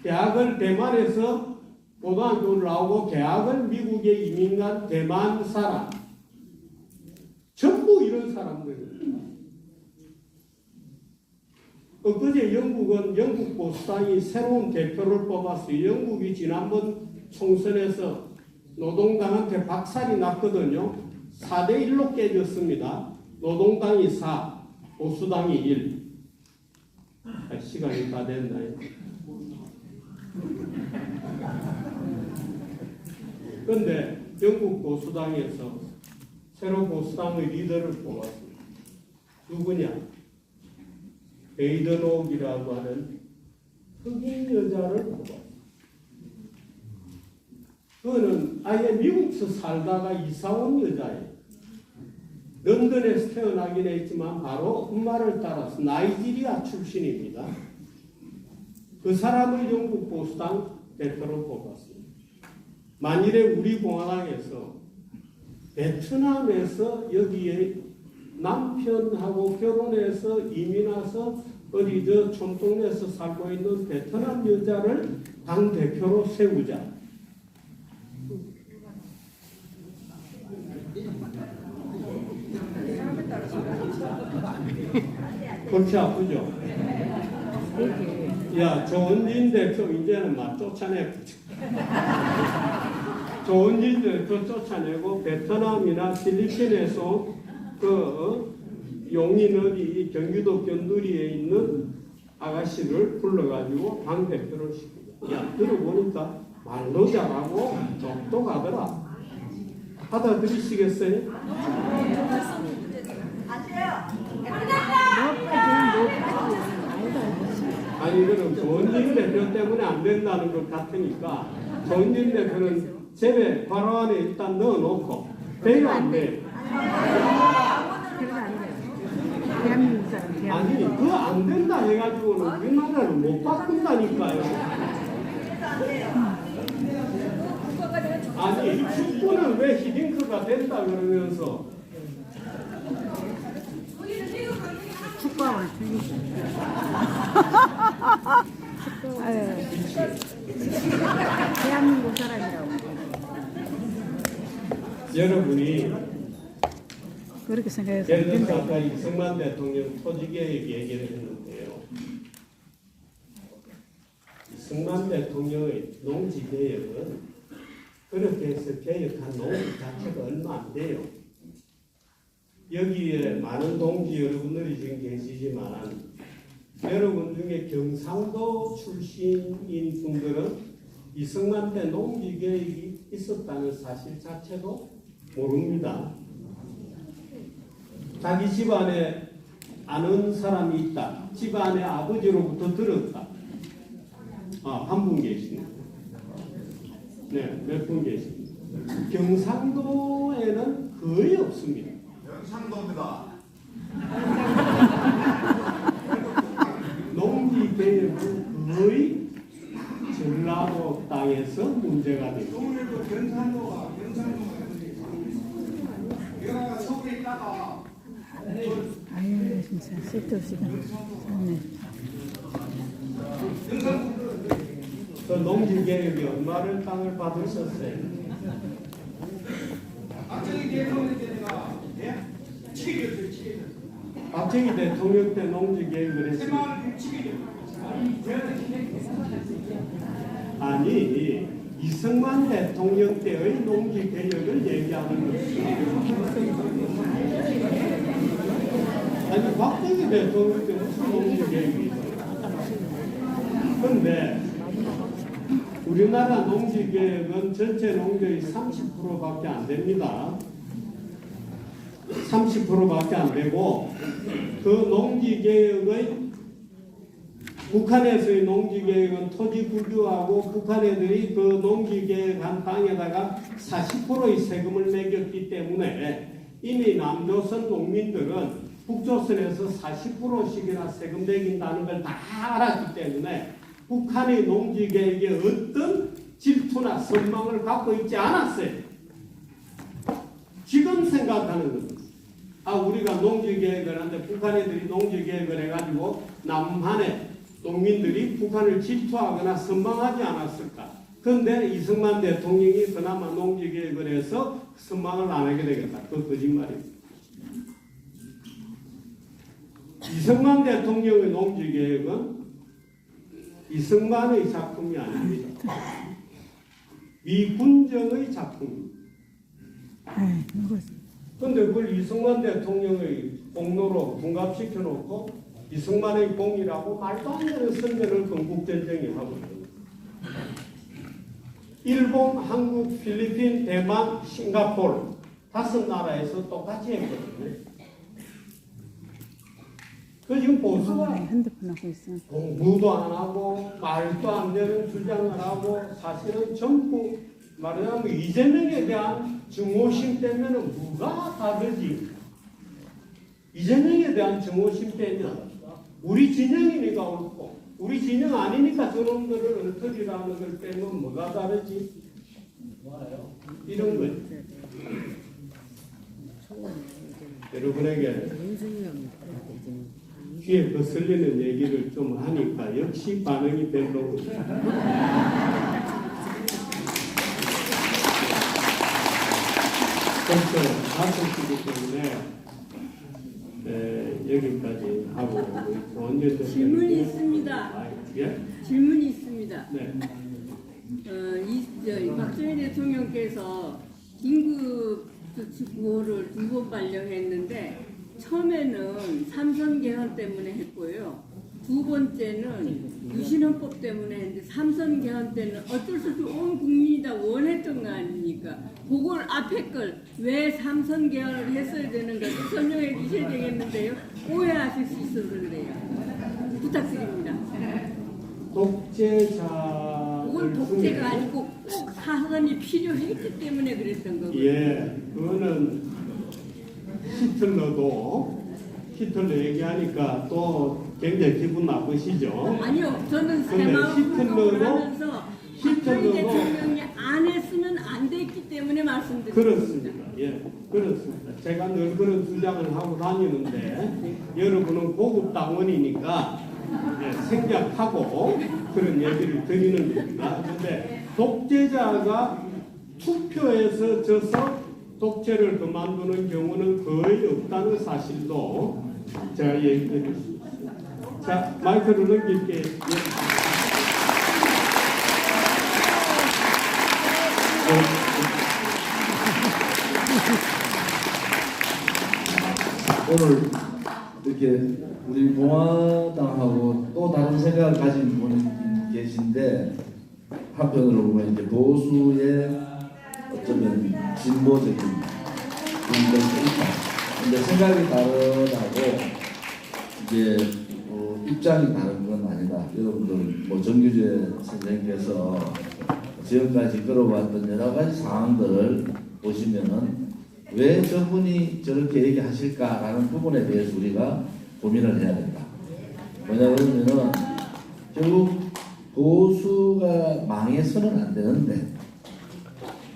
대학을 대만에서 고등학교를 나오고 대학을 미국에 이민간 대만 사람, 전부 이런 사람들이에요. 그제 영국 보수당이 새로운 대표를 뽑았어요. 영국이 지난번 총선에서 노동당한테 박살이 났거든요. 4대1로 깨졌습니다. 노동당이 4, 보수당이 1. 시간이 다 됐나요? 그런데 영국 보수당에서 새로 보수당의 리더를 뽑았습니다. 누구냐? 베이든옥이라고 하는 흑인 여자를 뽑았습니다. 그거는 아예 미국에서 살다가 이사 온 여자예요. 런던에서 태어나긴 했지만 바로 엄마를 따라서 나이지리아 출신입니다. 그 사람을 영국 보수당 대표로 뽑았습니다. 만일에 우리 공화당에서 베트남에서 여기에 남편하고 결혼해서 이민 와서 어디 저 촌동네에서 살고 있는 베트남 여자를 당 대표로 세우자. 골치 아프죠? 야, 조은진 대표 이제는 막 쫓아내. 조은진 대표 쫓아내고 베트남이나 필리핀에서 용인 어디 경기도 견두리에 있는 아가씨를 불러가지고 당 대표를 시키자. 야, 들어보니까 말도 잘하고 똑똑하더라. 받아들이시겠어요? 아니, 그럼 조은진 대표 때문에 안 된다는 것 같으니까 조은진 대표는 제배 바로 안에 일단 넣어놓고 돼요, 안 돼? 아니, 그거 안 된다 해가지고는 우리나라를 못 바꾼다니까요. 아니, 축구는 왜 히딩크가 된다 그러면서 축구하면 틀리지. 대한민국 사람이라고. 여러분이 그렇게 생각해서 예를 들어서 아까 이승만 대통령 토지개혁 얘기를 했는데요. 이승만 대통령의 농지개혁은 그렇게 해서 개혁한 농지 자체가 얼마 안 돼요. 여기에 많은 동지 여러분들이 지금 계시지만 여러분 중에 경상도 출신인 분들은 이승만 때 농지개혁이 있었다는 사실 자체도 모릅니다. 자기 집안에 아는 사람이 있다. 집안의 아버지로부터 들었다. 한 분 계십니다. 네, 몇 분 계십니다. 경상도에는 거의 없습니다. 경상도입니다. 농지 개혁은 거의 전라도 땅에서 문제가 됩니다. 동네도 경상도가 내가 서울에 있다가 아유 진짜. 밑에 없이가. 네. 그 농지개혁이 얼마를 땅을 받으셨어요? 박정희 대통령 때 농지개혁을 했습니다. 아니 이승만 대통령 때의 농지개혁을 얘기하는 것이죠. 아니 박정희 대통령 때 무슨 농지개혁이 있어요? 그런데 우리나라 농지개혁은 전체 농지의 30%밖에 안 됩니다. 30%밖에 안 되고 그 농지개혁의 북한에서의 농지개혁은 토지 국유하고 북한 애들이 그 농지개혁한 땅에다가 40%의 세금을 매겼기 때문에 이미 남조선 농민들은 북조선에서 40%씩이나 세금 매긴다는 걸 다 알았기 때문에 북한의 농지개혁에 어떤 질투나 선망을 갖고 있지 않았어요. 지금 생각하는 겁니다. 아, 우리가 농지개혁을 하는데 북한 애들이 농지개혁을 해가지고 남한의 농민들이 북한을 질투하거나 선망하지 않았을까? 그런데 이승만 대통령이 그나마 농지개혁을 해서 선망을 안 하게 되겠다. 그 거짓말입니다. 이승만 대통령의 농지개혁은 이승만의 작품이 아닙니다. 미군정의 작품입니다. 그런데 그걸 이승만 대통령의 공로로 둔갑시켜 놓고 이승만의 공이라고 말도 안 되는 선전을 건국전쟁에 하고 있습니다. 일본, 한국, 필리핀, 대만, 싱가포르 5나라에서 똑같이 했거든요. 그 지금 보수가 핸드폰 하고 있어. 공부도 안 하고 말도 안 되는 주장을 하고 사실은 전부 말하자면 이재명에 대한 증오심 때문에 뭐가 다르지? 이재명에 대한 증오심 때문에 우리 진영이니까 옳고 우리 진영 아니니까 저놈들을 엉터리라는 걸 빼면 뭐가 다르지? 이런 거예요. 여러분에게 귀에 거슬리는 얘기를 좀 하니까 역시 반응이 별로 벌써 5시기 때문에 여기까지 하고 언제 질문이 있습니다. 예? 질문이 있습니다. 네. 박정희 대통령께서 긴급조치 구호를 2번 발령했는데 처음에는 삼선 개헌 때문에 했고요. 두 번째는 유신헌법 때문에 했는데 삼선 개헌 때는 어쩔 수 없이 온 국민이 다 원했던 거 아닙니까? 그걸 앞에 걸 왜 삼선 개헌을 했어야 되는가 설명해 주셔야 되겠는데요. 오해하실 수 있어서 그래요. 부탁드립니다. 독재자 그건 독재가 아니고 꼭 사선이 필요했기 때문에 그랬던 거고요. 예, 그거는 히틀러 얘기하니까 또 굉장히 기분 나쁘시죠? 아니요, 저는 제 근데 마음을 하면서 박정희 히틀러도 대통령이 안 했으면 안 됐기 때문에 말씀드립니다. 그렇습니다. 예, 그렇습니다. 제가 늘 그런 주장을 하고 다니는데 여러분은 고급 당원이니까 예, 생략하고 그런 얘기를 드리는 겁니다. 그런데 독재자가 투표에서 져서 독재를 그만두는 경우는 거의 없다는 사실도 제가 얘기해 줄 수 있습니다. 자, 마이크를 넘길게요. 오늘 이렇게 우리 공화당하고 또 다른 생각을 가진 분이 계신데 한편으로 보면 이제 보수의 어쩌면 진보적인 분들도 있다. 근데 생각이 다르다고 이제 입장이 다른 건 아니다. 여러분들 뭐 정규재 선생님께서 지금까지 끌어왔던 여러 가지 상황들을 보시면은 왜 저분이 저렇게 얘기하실까라는 부분에 대해서 우리가 고민을 해야 된다. 왜냐하면은 결국 보수가 망해서는 안 되는데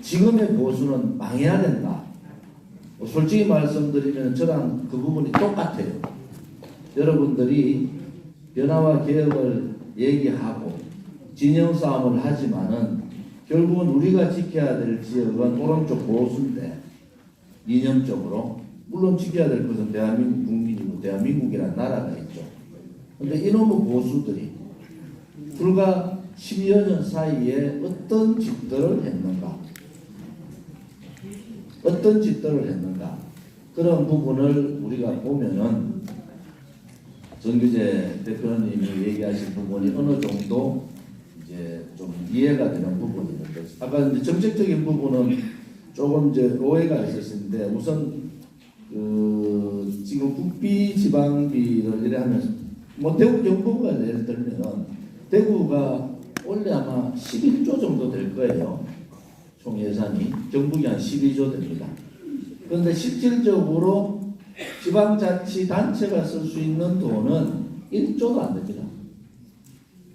지금의 보수는 망해야 된다. 솔직히 말씀드리면 저랑 그 부분이 똑같아요. 여러분들이 변화와 개혁을 얘기하고 진영 싸움을 하지만은 결국은 우리가 지켜야 될 지역은 오른쪽 보수인데 이념적으로 물론 지켜야 될 것은 대한민국 국민이고 대한민국이라는 나라가 있죠. 근데 이놈의 보수들이 불과 10여 년 사이에 어떤 짓들을 했는가? 어떤 짓들을 했는가? 그런 부분을 우리가 보면은 정규재 대표님이 얘기하신 부분이 어느 정도 이제 좀 이해가 되는 부분이 있는데 아까 이제 정책적인 부분은 조금 이제 오해가 있었는데 우선 지금 국비 지방비를 이래 하면서 뭐 대구 경북가 예를 들면 대구가 원래 아마 11조 정도 될 거예요. 총 예산이 경북이 한 12조 됩니다. 그런데 실질적으로 지방자치단체가 쓸 수 있는 돈은 1조도 안 됩니다.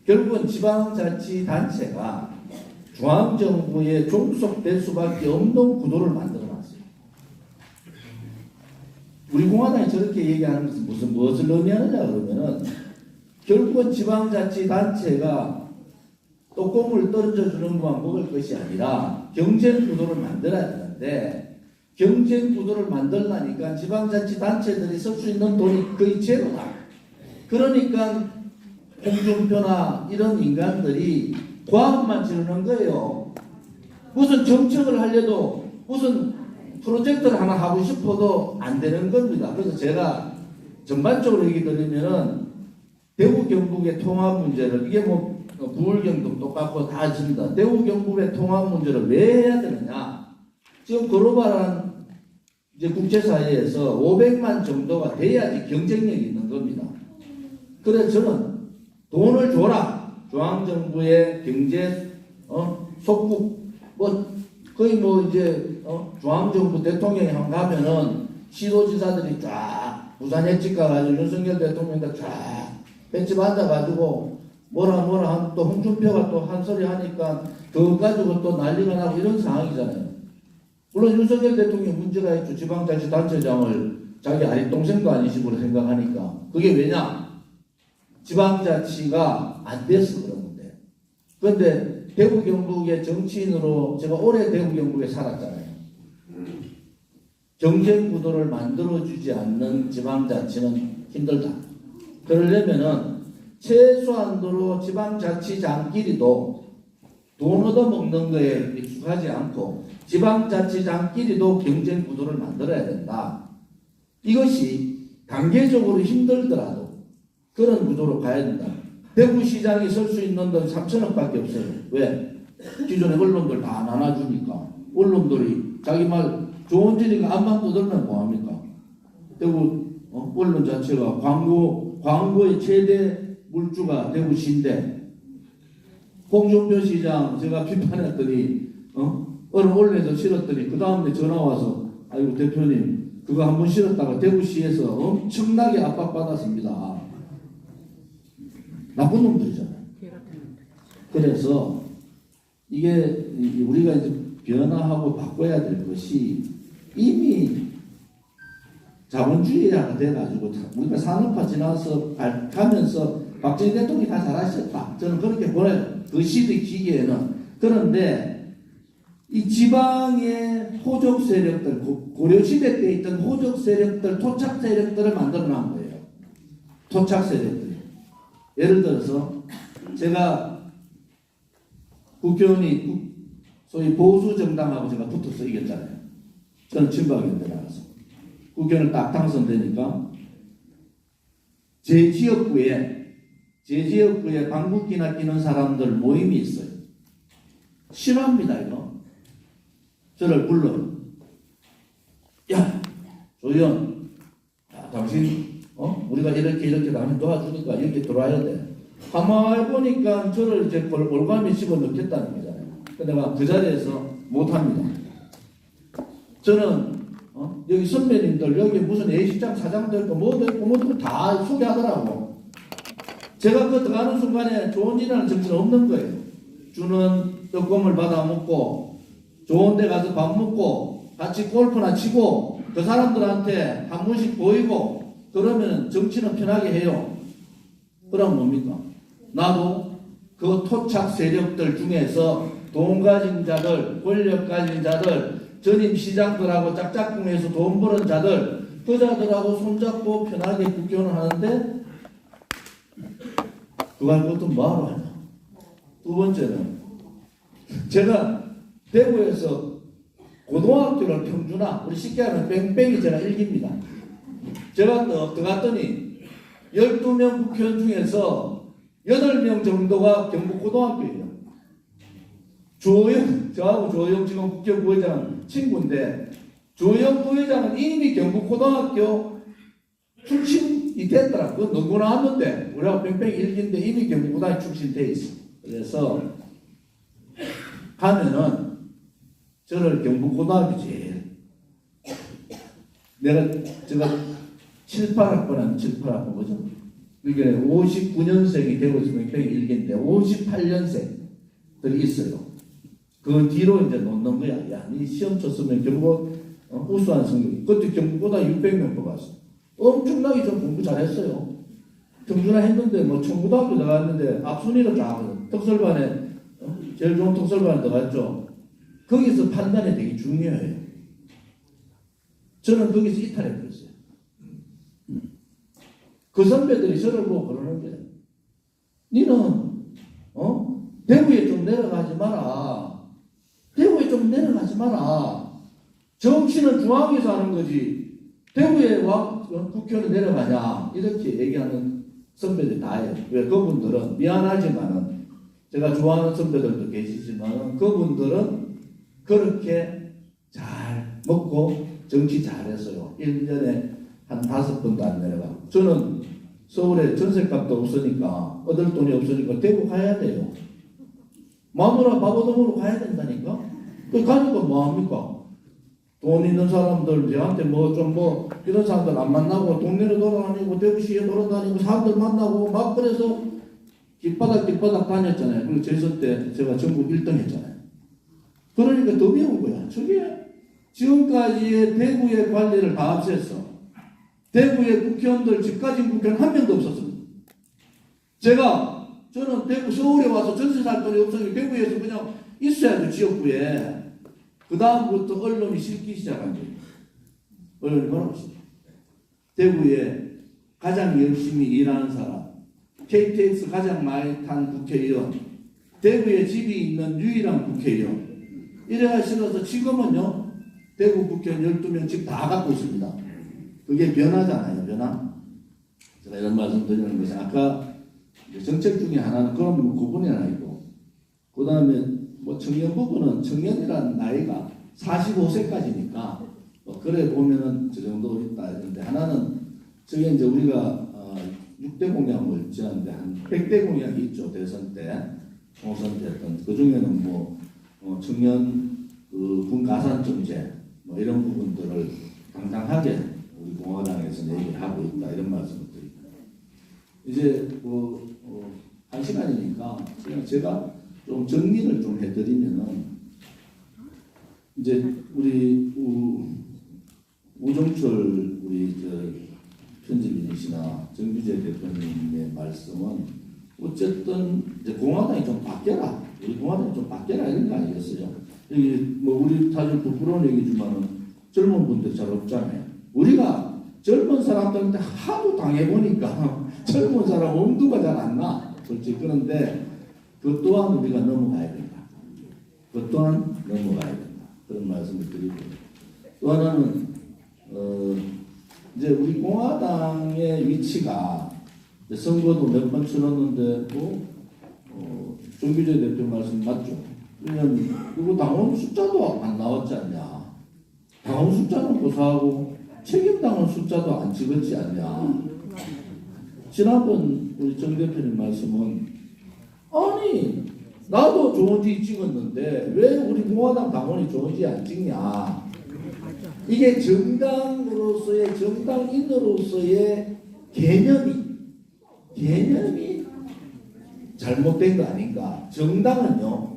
결국은 지방자치단체가 중앙정부에 종속될 수밖에 없는 구도를 만들어놨어요. 우리 공화당이 저렇게 얘기하는 것은 무엇을 의미하느냐 그러면은 결국은 지방자치단체가 떡고물 떨어져주는 것만 먹을 것이 아니라 경쟁 구도를 만들어야 되는데 경쟁 구도를 만들려니까 지방자치단체들이 쓸 수 있는 돈이 거의 제로다. 그러니까 홍준표나 이런 인간들이 과학만 지르는 거예요. 무슨 정책을 하려도 무슨 프로젝트를 하나 하고 싶어도 안 되는 겁니다. 그래서 제가 전반적으로 얘기 드리면은 대구 경북의 통합 문제를 이게 뭐 부울경도 똑같고 다 있습니다. 대구 경북의 통합 문제를 왜 해야 되느냐? 지금 글로벌한 이제 국제사회에서 500만 정도가 돼야지 경쟁력이 있는 겁니다. 그래서 저는 돈을 줘라. 중앙정부의 경제 속국 뭐 거의 뭐 이제 중앙정부 대통령이 한 가면은 시도지사들이 쫙 부산에 찍어가지고 윤석열 대통령도 쫙 벤치 앉아가지고 뭐라 하면 또 홍준표가 또 한 소리 하니까 그거 가지고 또 난리가 나고 이런 상황이잖아요. 물론 윤석열 대통령 문제가 있죠. 지방자치단체장을 자기 아랫동생도 아닌 식으로 생각하니까. 그게 왜냐? 지방자치가 안 돼서 그런 건데. 그런데 대구 경북의 정치인으로 제가 오래 대구 경북에 살았잖아요. 경쟁 구도를 만들어주지 않는 지방자치는 힘들다. 그러려면은 최소한도로 지방자치장끼리도 돈 얻어먹는 거에 익숙하지 않고 지방자치장끼리도 경쟁 구도를 만들어야 된다. 이것이 단계적으로 힘들더라도 그런 구도로 가야 된다. 대구시장이 쓸 수 있는 돈 3천억밖에 없어요. 왜? 기존에 언론들 다 나눠주니까. 언론들이 자기 말 좋은 짓이니까 안만 떠들면 뭐합니까? 대구 언론 자체가 광고의 최대 물주가 대구시인데 홍준표 시장 제가 비판했더니 어느 언론에서 실었더니 그 다음에 전화 와서 아이고 대표님 그거 한번 실었다가 대구시에서 엄청나게 압박받았습니다. 나쁜 놈들이잖아요. 그래서 이게 우리가 이제 변화하고 바꿔야 될 것이 이미 자본주의가 돼가지고 우리가 산업화 지나서 가면서 박정희 대통령이 다 잘하셨다. 저는 그렇게 보여요. 그 시대 기기에는. 그런데 이 지방의 호적 세력들, 고려시대 때 있던 호적 세력들, 토착 세력들을 만들어 놓은 거예요. 토착 세력들. 예를 들어서 제가 국회의원이 소위 보수 정당하고 제가 붙어서 이겼잖아요. 저는 친박인데 나가서 국회의원을 딱 당선되니까 제 지역구에 방귀끼나 끼는 사람들 모임이 있어요. 싫어합니다 이거. 저를 불러. 야 조연, 당신 우리가 이렇게 당신 도와주니까 이렇게 들어와야 돼. 가만히 보니까 저를 이제 올가미 집어넣겠다는 거잖아요. 근데 내가 그 자리에서 못합니다. 저는 여기 선배님들 여기 무슨 A식장 사장도 있고 뭐도 있고 다 소개하더라고. 제가 그 들어가는 순간에 좋은 일이라는 정신은 없는 거예요. 주는 떡고물 받아 먹고 좋은 데 가서 밥 먹고 같이 골프나 치고 그 사람들한테 한 번씩 보이고 그러면 정치는 편하게 해요. 그럼 뭡니까? 나도 그 토착 세력들 중에서 돈 가진 자들, 권력 가진 자들, 전임 시장들하고 짝짝꿍해서 돈 버는 자들, 그 자들하고 손잡고 편하게 국교는 하는데 그거 할 것도 뭐하러 하냐. 두 번째는 제가 대구에서 고등학교를 평준화, 우리 쉽게 하면 뺑뺑이 제가 일기입니다. 제가 들어갔더니 12명 국회의원 중에서 8명 정도가 경북고등학교예요. 저하고 조영 지금 국회부의장 친구인데, 조영 부의장은 이미 경북고등학교 출신이 됐더라. 그건 누구나 하는데, 우리하고 뺑뺑이 일기인데 이미 경북고등학교 출신돼 있어. 그래서 가면은 저를 경북고등학교 제일 제가 7, 8학번은 7, 8학번 뭐죠? 그게 59년생이 되고 있으면 뺑뺑이 일기인데 58년생들이 있어요. 그 뒤로 이제 놓는 거야. 야, 니 시험 쳤으면 경북 우수한 성적. 그때 경북보다 600명 뽑았어. 엄청나게 좀 공부 잘했어요. 평준화 했는데 뭐 청고등학교 나갔는데 앞순위로 쫙 특설반에 제일 좋은 특설반에 들어갔죠. 거기서 판단이 되게 중요해요. 저는 거기서 이탈해버렸어요. 그 선배들이 저를 보고 그러는 거예요. 니는 대구에 좀 내려가지 마라. 대구에 좀 내려가지 마라. 정치는 중앙에서 하는 거지. 대구에 와 국회의원 내려가냐. 이렇게 얘기하는 선배들이 다예요. 왜? 그분들은 미안하지만은 제가 좋아하는 선배들도 계시지만은 그분들은 그렇게 잘 먹고 정치 잘했어요. 1년에 한 5번도 안 내려가고. 저는 서울에 전세값도 없으니까 얻을 돈이 없으니까 대구 가야 돼요. 마누라 바보동으로 가야 된다니까. 그 가니까 뭐합니까? 돈 있는 사람들 저한테 이런 사람들 안 만나고 동네로 돌아다니고 대구시에 돌아다니고 사람들 만나고 막 그래서 길바닥 다녔잖아요. 그리고 재선 때 제가 전국 1등 했잖아요. 그러니까 더 배운 거야. 저게 지금까지의 대구의 관리를 다 합쳤어. 대구의 국회의원들, 집가진 국회의원 한 명도 없었습니다. 저는 대구 서울에 와서 전세 살 돈이 없으니 대구에서 그냥 있어야죠, 지역구에. 그 다음부터 언론이 실기 시작한 거예요. 언론이 뭐라고 했어요? 대구에 가장 열심히 일하는 사람, KTX 가장 많이 탄 국회의원, 대구에 집이 있는 유일한 국회의원. 이래가 싫어서 지금은요, 대구 국회의원 12명 집 다 갖고 있습니다. 그게 변화잖아요, 변화. 제가 이런 말씀 드리는 것이 아까 정책 중에 하나는 그런 구분이 하나 있고, 그 다음에 청년 부분은 청년이라는 나이가 45세까지니까 그래 보면은 저 정도 있다 이런데, 하나는 저게 이제 우리가 6대 공약을 지었는데 한 100대 공약이 있죠. 대선 때 총선 때 했던 그 중에는 청년 군 가산 정책 이런 부분들을 당당하게 우리 공화당에서 얘기를 하고 있다 이런 말씀을 드립니다. 이제 한 시간이니까 그냥 제가 좀 정리를 좀 해드리면은, 이제 우리 우종철 우리 편집인이시나 정규재 대표님의 말씀은 어쨌든 이제 공화당이 좀 바뀌어라, 우리 공화당이 좀 바뀌어라 이런 거 아니겠어요? 여기 우리 다들 부끄러운 얘기지만은 젊은 분들 잘 없잖아요. 우리가 젊은 사람들한테 하도 당해보니까 젊은 사람 엄두가 잘 안 나. 솔직히. 그런데 그 또한 우리가 넘어가야 된다. 그 또한 넘어가야 된다. 그런 말씀을 드리고, 또 하나는 이제 우리 공화당의 위치가 선거도 몇 번 치렀는데 정규재 대표 말씀 맞죠? 그러면 그리고 당원 숫자도 안 나왔지 않냐? 당원 숫자는 고사하고 책임당원 숫자도 안 찍었지 않냐? 지난번 우리 정 대표님 말씀은 아니 나도 좋은지 찍었는데 왜 우리 공화당 당원이 좋은지 안 찍냐? 이게 정당으로서의 정당인으로서의 개념이 잘못된 거 아닌가? 정당은요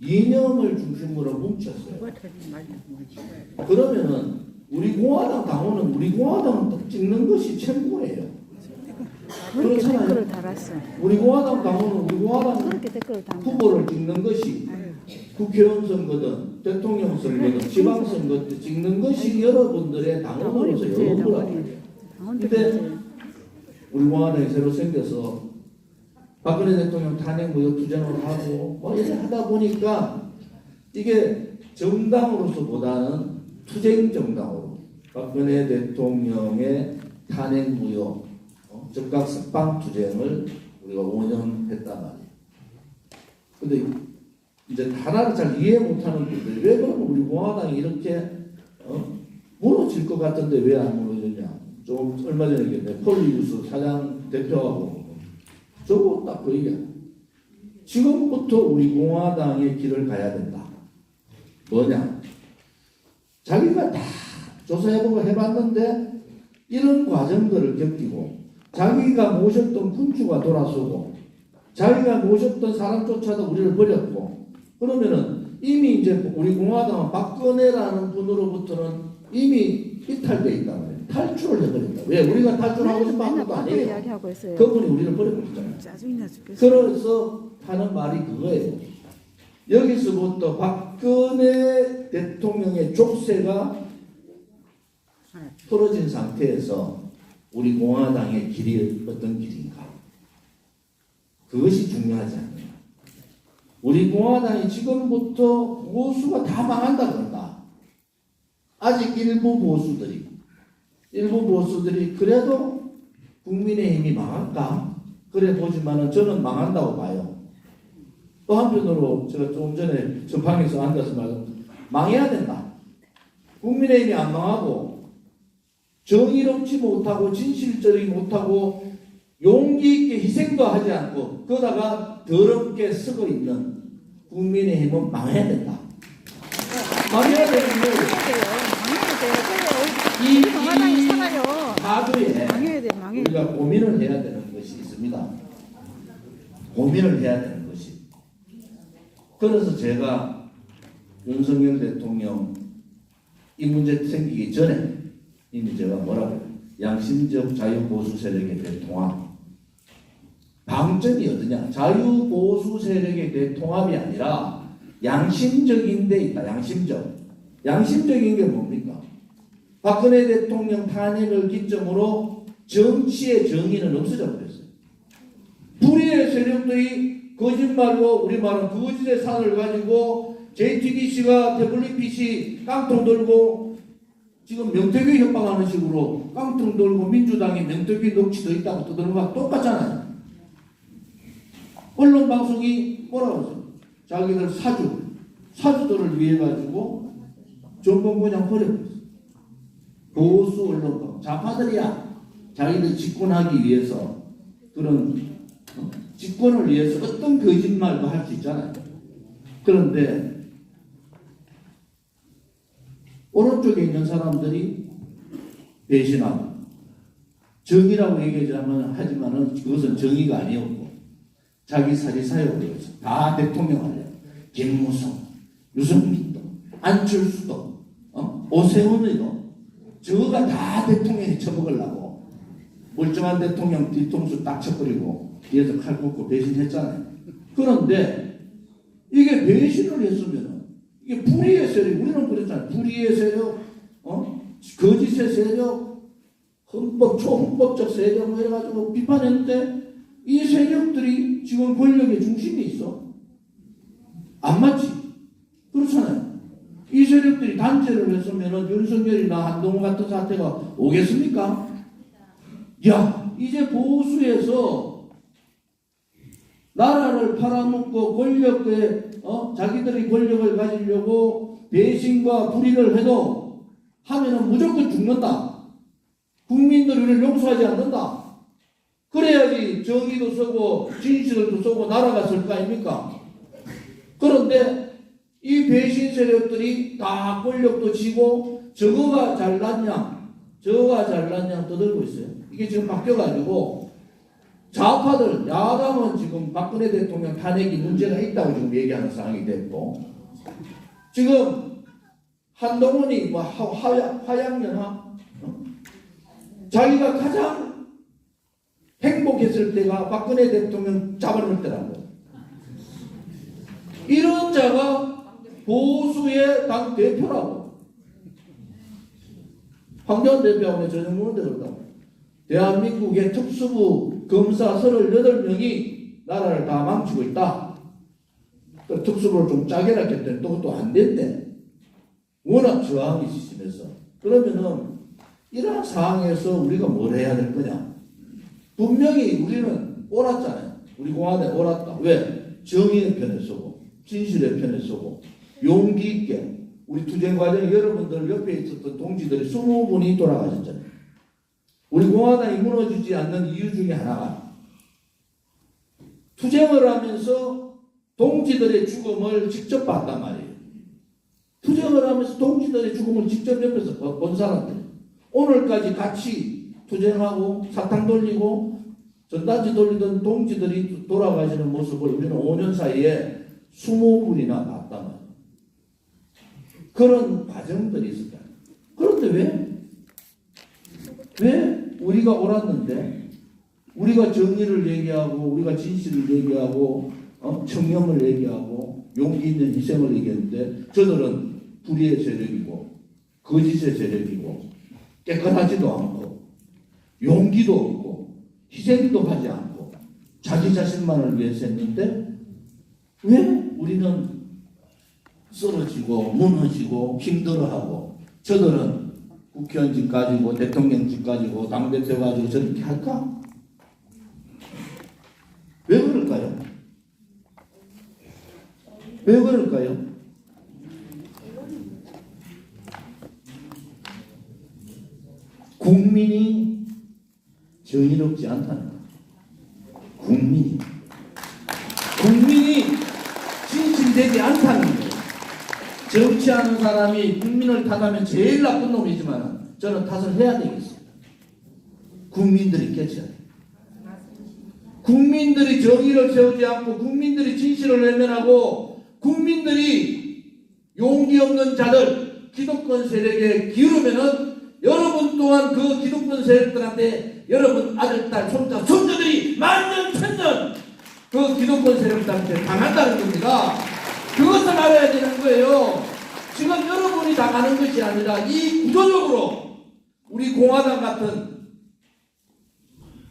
이념을 중심으로 뭉쳤어요. 그러면은 우리 공화당 당원은 우리 공화당 찍는 것이 최고예요. 그렇게 그렇잖아요. 댓글을 달았어. 우리 공화당 당원은 우리 공화당 그렇게 댓글을 달았어. 후보를 찍는 것이 국회의원 선거든 대통령 선거든 지방 선거든 찍는 것이 여러분들의 당원으로서 여부라고. 근데 우리 공화당이 새로 생겨서 박근혜 대통령 탄핵 무효 투쟁을 하고 뭐 이렇게 하다 보니까 이게 정당으로서보다는 투쟁 정당으로 박근혜 대통령의 탄핵 무효 즉각 석방 투쟁을 우리가 5년 했단 말이에요. 근데 이제 하나를 잘 이해 못하는 분들이 왜 그러면 우리 공화당이 이렇게 무너질 것 같은데 왜 안 무너졌냐? 좀 얼마 전에 얘기했는데 폴리우스 사장 대표하고 저거 딱 그 얘기야. 지금부터 우리 공화당의 길을 가야 된다. 뭐냐? 자기가 다 조사해보고 해봤는데 이런 과정들을 겪이고 자기가 모셨던 군주가 돌아서고 자기가 모셨던 사람 쫓아도 우리를 버렸고 그러면은 이미 이제 우리 공화당은 박근혜라는 분으로부터는 이미 이탈돼 있단 말이에요. 탈출을 해버린다. 왜? 우리가 탈출하고 싶어 한 것도 아니에요. 이야기하고 있어요. 그분이 우리를 버려버렸잖아요. 짜증나 죽겠어. 그래서 하는 말이 그거예요. 여기서부터 박근혜 대통령의 족쇄가 풀어진 상태에서 우리 공화당의 길이 어떤 길인가? 그것이 중요하지 않나요? 우리 공화당이 지금부터 보수가 다 망한다 그런다. 아직 일부 보수들이 그래도 국민의힘이 망할까? 그래 보지만은 저는 망한다고 봐요. 또 한편으로 제가 조금 전에 전방에서 앉아서 망해야 된다. 국민의힘이 안 망하고 정의롭지 못하고 진실적이지 못하고 용기 있게 희생도 하지 않고 그러다가 더럽게 쓰고 있는 국민의힘은 망해야 된다. 망해야 되는 거예요. 이 공화당이 살아요. 사도에 망해야 돼, 망해. 우리가 고민을 해야 되는 것이 있습니다. 고민을 해야 되는 것이. 그래서 제가 윤석열 대통령 이 문제 생기기 전에 이미 제가 뭐라고 해요? 양심적 자유보수 세력의 대통합. 방점이 어디냐? 자유보수 세력의 대통합이 아니라 양심적인 데 있다. 양심적인 게 뭡니까? 박근혜 대통령 탄핵을 기점으로 정치의 정의는 없어져 버렸어요. 불의의 세력들이 거짓말로 우리말은 거짓의 산을 가지고 JTBC가 태블릿 PC 깡통 들고 지금 명태균 협박하는 식으로 깡통 들고 민주당이 명태균 녹취도 있다고 떠드는 거랑 똑같잖아요. 언론 방송이 뭐라고 하죠? 자기들 사주들을 위해 가지고 정권 그냥 버려버렸어요. 보수 언론과 좌파들이야. 자기들 집권하기 위해서 그런 집권을 위해서 어떤 거짓말도 할 수 있잖아요. 그런데 오른쪽에 있는 사람들이 배신하고 정의라고 얘기하지만은 그것은 정의가 아니었고 자기 사리사욕을 위해서 다 대통령 하려고 김무성, 유승민도 안철수도 오세훈이도 저거가 다 대통령이 쳐먹으려고 멀쩡한 대통령 뒤통수 딱 쳐버리고 뒤에서 칼 꽂고 배신했잖아요. 그런데 이게 배신을 했으면 이게 불의의 세력, 우리는 그랬잖아요. 불의의 세력, 거짓의 세력, 초헌법적 세력 뭐 이래가지고 비판했는데 이 세력들이 지금 권력의 중심에 있어. 안 맞지? 그렇잖아요. 이 세력들이 단체를 했으면 윤석열이나 한동훈 같은 사태가 오겠습니까? 야, 이제 보수에서 나라를 팔아먹고 권력에 자기들이 권력을 가지려고 배신과 불의를 해도 하면은 무조건 죽는다. 국민들이 우리를 용서하지 않는다. 그래야지 정의도 서고 진실도 서고 나라가 설 거 아닙니까? 그런데 이 배신 세력들이 다 권력도 쥐고 저거가 잘났냐 떠들고 있어요. 이게 지금 바뀌어가지고 좌파들, 야당은 지금 박근혜 대통령 탄핵이 문제가 있다고 지금 얘기하는 상황이 됐고 지금 한동훈이 뭐 화양연화 자기가 가장 행복했을 때가 박근혜 대통령 잡아놓을 때라고. 이런 자가 보수의 당 대표라고. 황교안 대표하고 전현무는 들었다고. 대한민국의 특수부 검사 38명이 나라를 다 망치고 있다. 그 특수부를 좀 짜게 놨겠더니 또 안 된대. 워낙 저항이 심해서. 그러면은 이러한 상황에서 우리가 뭘 해야 될 거냐? 분명히 우리는 옳았잖아요. 우리 공화당에 옳았다. 왜? 정의의 편에 서고 진실의 편에 서고 용기 있게 우리 투쟁 과정에 여러분들 옆에 있었던 동지들이 20분이 돌아가셨잖아요. 우리 공화당이 무너지지 않는 이유 중에 하나가 투쟁을 하면서 동지들의 죽음을 직접 봤단 말이에요. 투쟁을 하면서 동지들의 죽음을 직접 옆에서 본 사람들. 오늘까지 같이 투쟁하고 사탕 돌리고 전단지 돌리던 동지들이 돌아가시는 모습을 우리는 5년 사이에 20분이나 봤단 말이에요. 그런 과정들이 있을 거예요. 그런데 왜 우리가 옳았는데 우리가 정의를 얘기하고 우리가 진실을 얘기하고 청렴을 얘기하고 용기 있는 희생을 얘기했는데 저들은 불의의 세력이고 거짓의 세력이고 깨끗하지도 않고 용기도 없고 희생도 하지 않고 자기 자신만을 위해서 했는데 왜 우리는 쓰러지고 무너지고 힘들어하고 저들은 국회의원직 가지고 대통령직 가지고 당대표 가지고 저렇게 할까? 왜 그럴까요? 왜 그럴까요? 국민이 정의롭지 않다는 거예요. 국민이 진실되지 않다는 거예요. 정치하는 사람이 국민을 탓하면 제일 나쁜 놈이지만 저는 탓을 해야 되겠습니다. 국민들이 깨쳐야 돼요. 국민들이 정의를 세우지 않고 국민들이 진실을 외면하고 국민들이 용기 없는 자들 기득권 세력에 기울으면은 여러분 또한 그 기득권 세력들한테 여러분 아들, 딸, 손자, 손자들이 만년 천년 그 기득권 세력들한테 당한다는 겁니다. 그것을 알아야 되는 거예요. 지금 여러분이 당하는 것이 아니라 이 구조적으로 우리 공화당 같은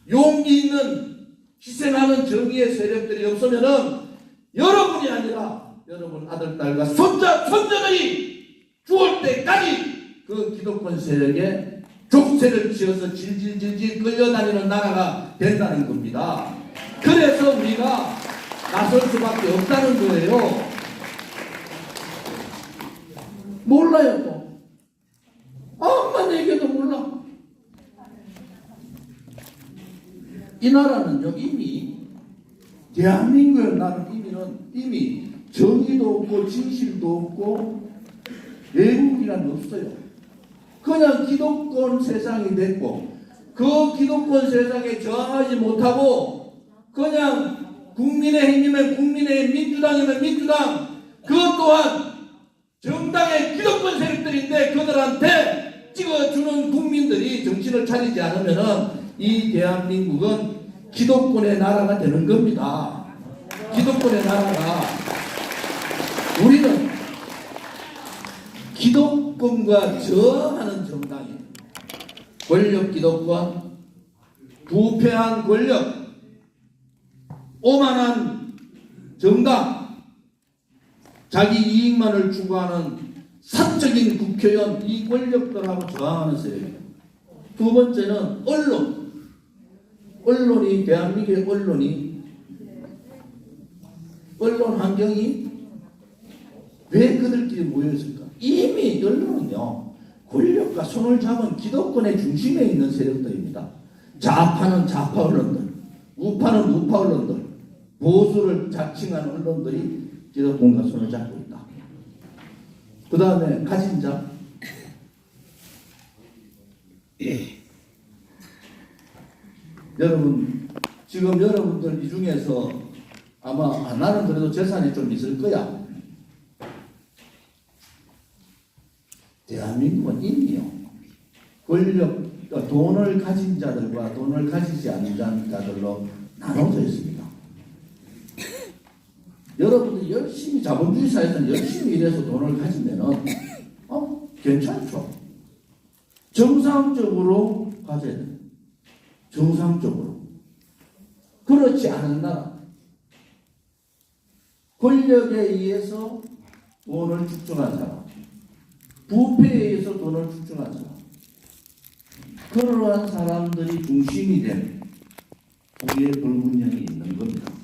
용기 있는 희생하는 정의의 세력들이 없으면은 여러분이 아니라 여러분 아들, 딸과 손자, 손자들이 죽을 때까지 그 기득권 세력에 족쇄를 지어서 질질질질 끌려다니는 나라가 된다는 겁니다. 그래서 우리가 나설 수밖에 없다는 거예요. 몰라요 또. 아무만 얘기해도 몰라. 이 나라는요 이미 대한민국의 나라는 이미 정의도 없고 진실도 없고 외국이란 없어요. 그냥 기득권 세상이 됐고 그 기득권 세상에 저항하지 못하고 그냥 국민의힘이면 국민의힘, 민주당이면 민주당 그것 또한 정당의 기득권 세력들인데 그들한테 찍어주는 국민들이 정신을 차리지 않으면은 이 대한민국은 기득권의 나라가 되는 겁니다. 기득권의 나라가 우리는 기득권과 저항하는 정당이에요. 권력 기득권, 부패한 권력, 오만한 정당, 자기 이익만을 추구하는 사적인 국회의원, 이 권력들하고 저항하는 세력이에요. 두 번째는 언론이 대한민국의 언론 환경이 왜 그들끼리 모여있을까? 이미 언론은요 권력과 손을 잡은 기득권의 중심에 있는 세력들입니다. 좌파는 좌파 언론들, 우파는 우파 언론들, 보수를 자칭한 언론들이 기득권과 손을 잡고 있다. 그 다음에 가진 자, 여러분 지금 여러분들 이 중에서 아마 나는 그래도 재산이 좀 있을 거야. 대한민국은 이미요. 권력, 돈을 가진 자들과 돈을 가지지 않는 자들로 나눠져 있습니다. 여러분들 열심히 자본주의 사회에서는 열심히 일해서 돈을 가지면은 괜찮죠. 정상적으로 가져야 돼요. 정상적으로. 그렇지 않은 나라. 권력에 의해서 돈을 축적한 사람. 부패에 의해서 돈을 축적한 사람. 그러한 사람들이 중심이 된 우리의 불균형이 있는 겁니다.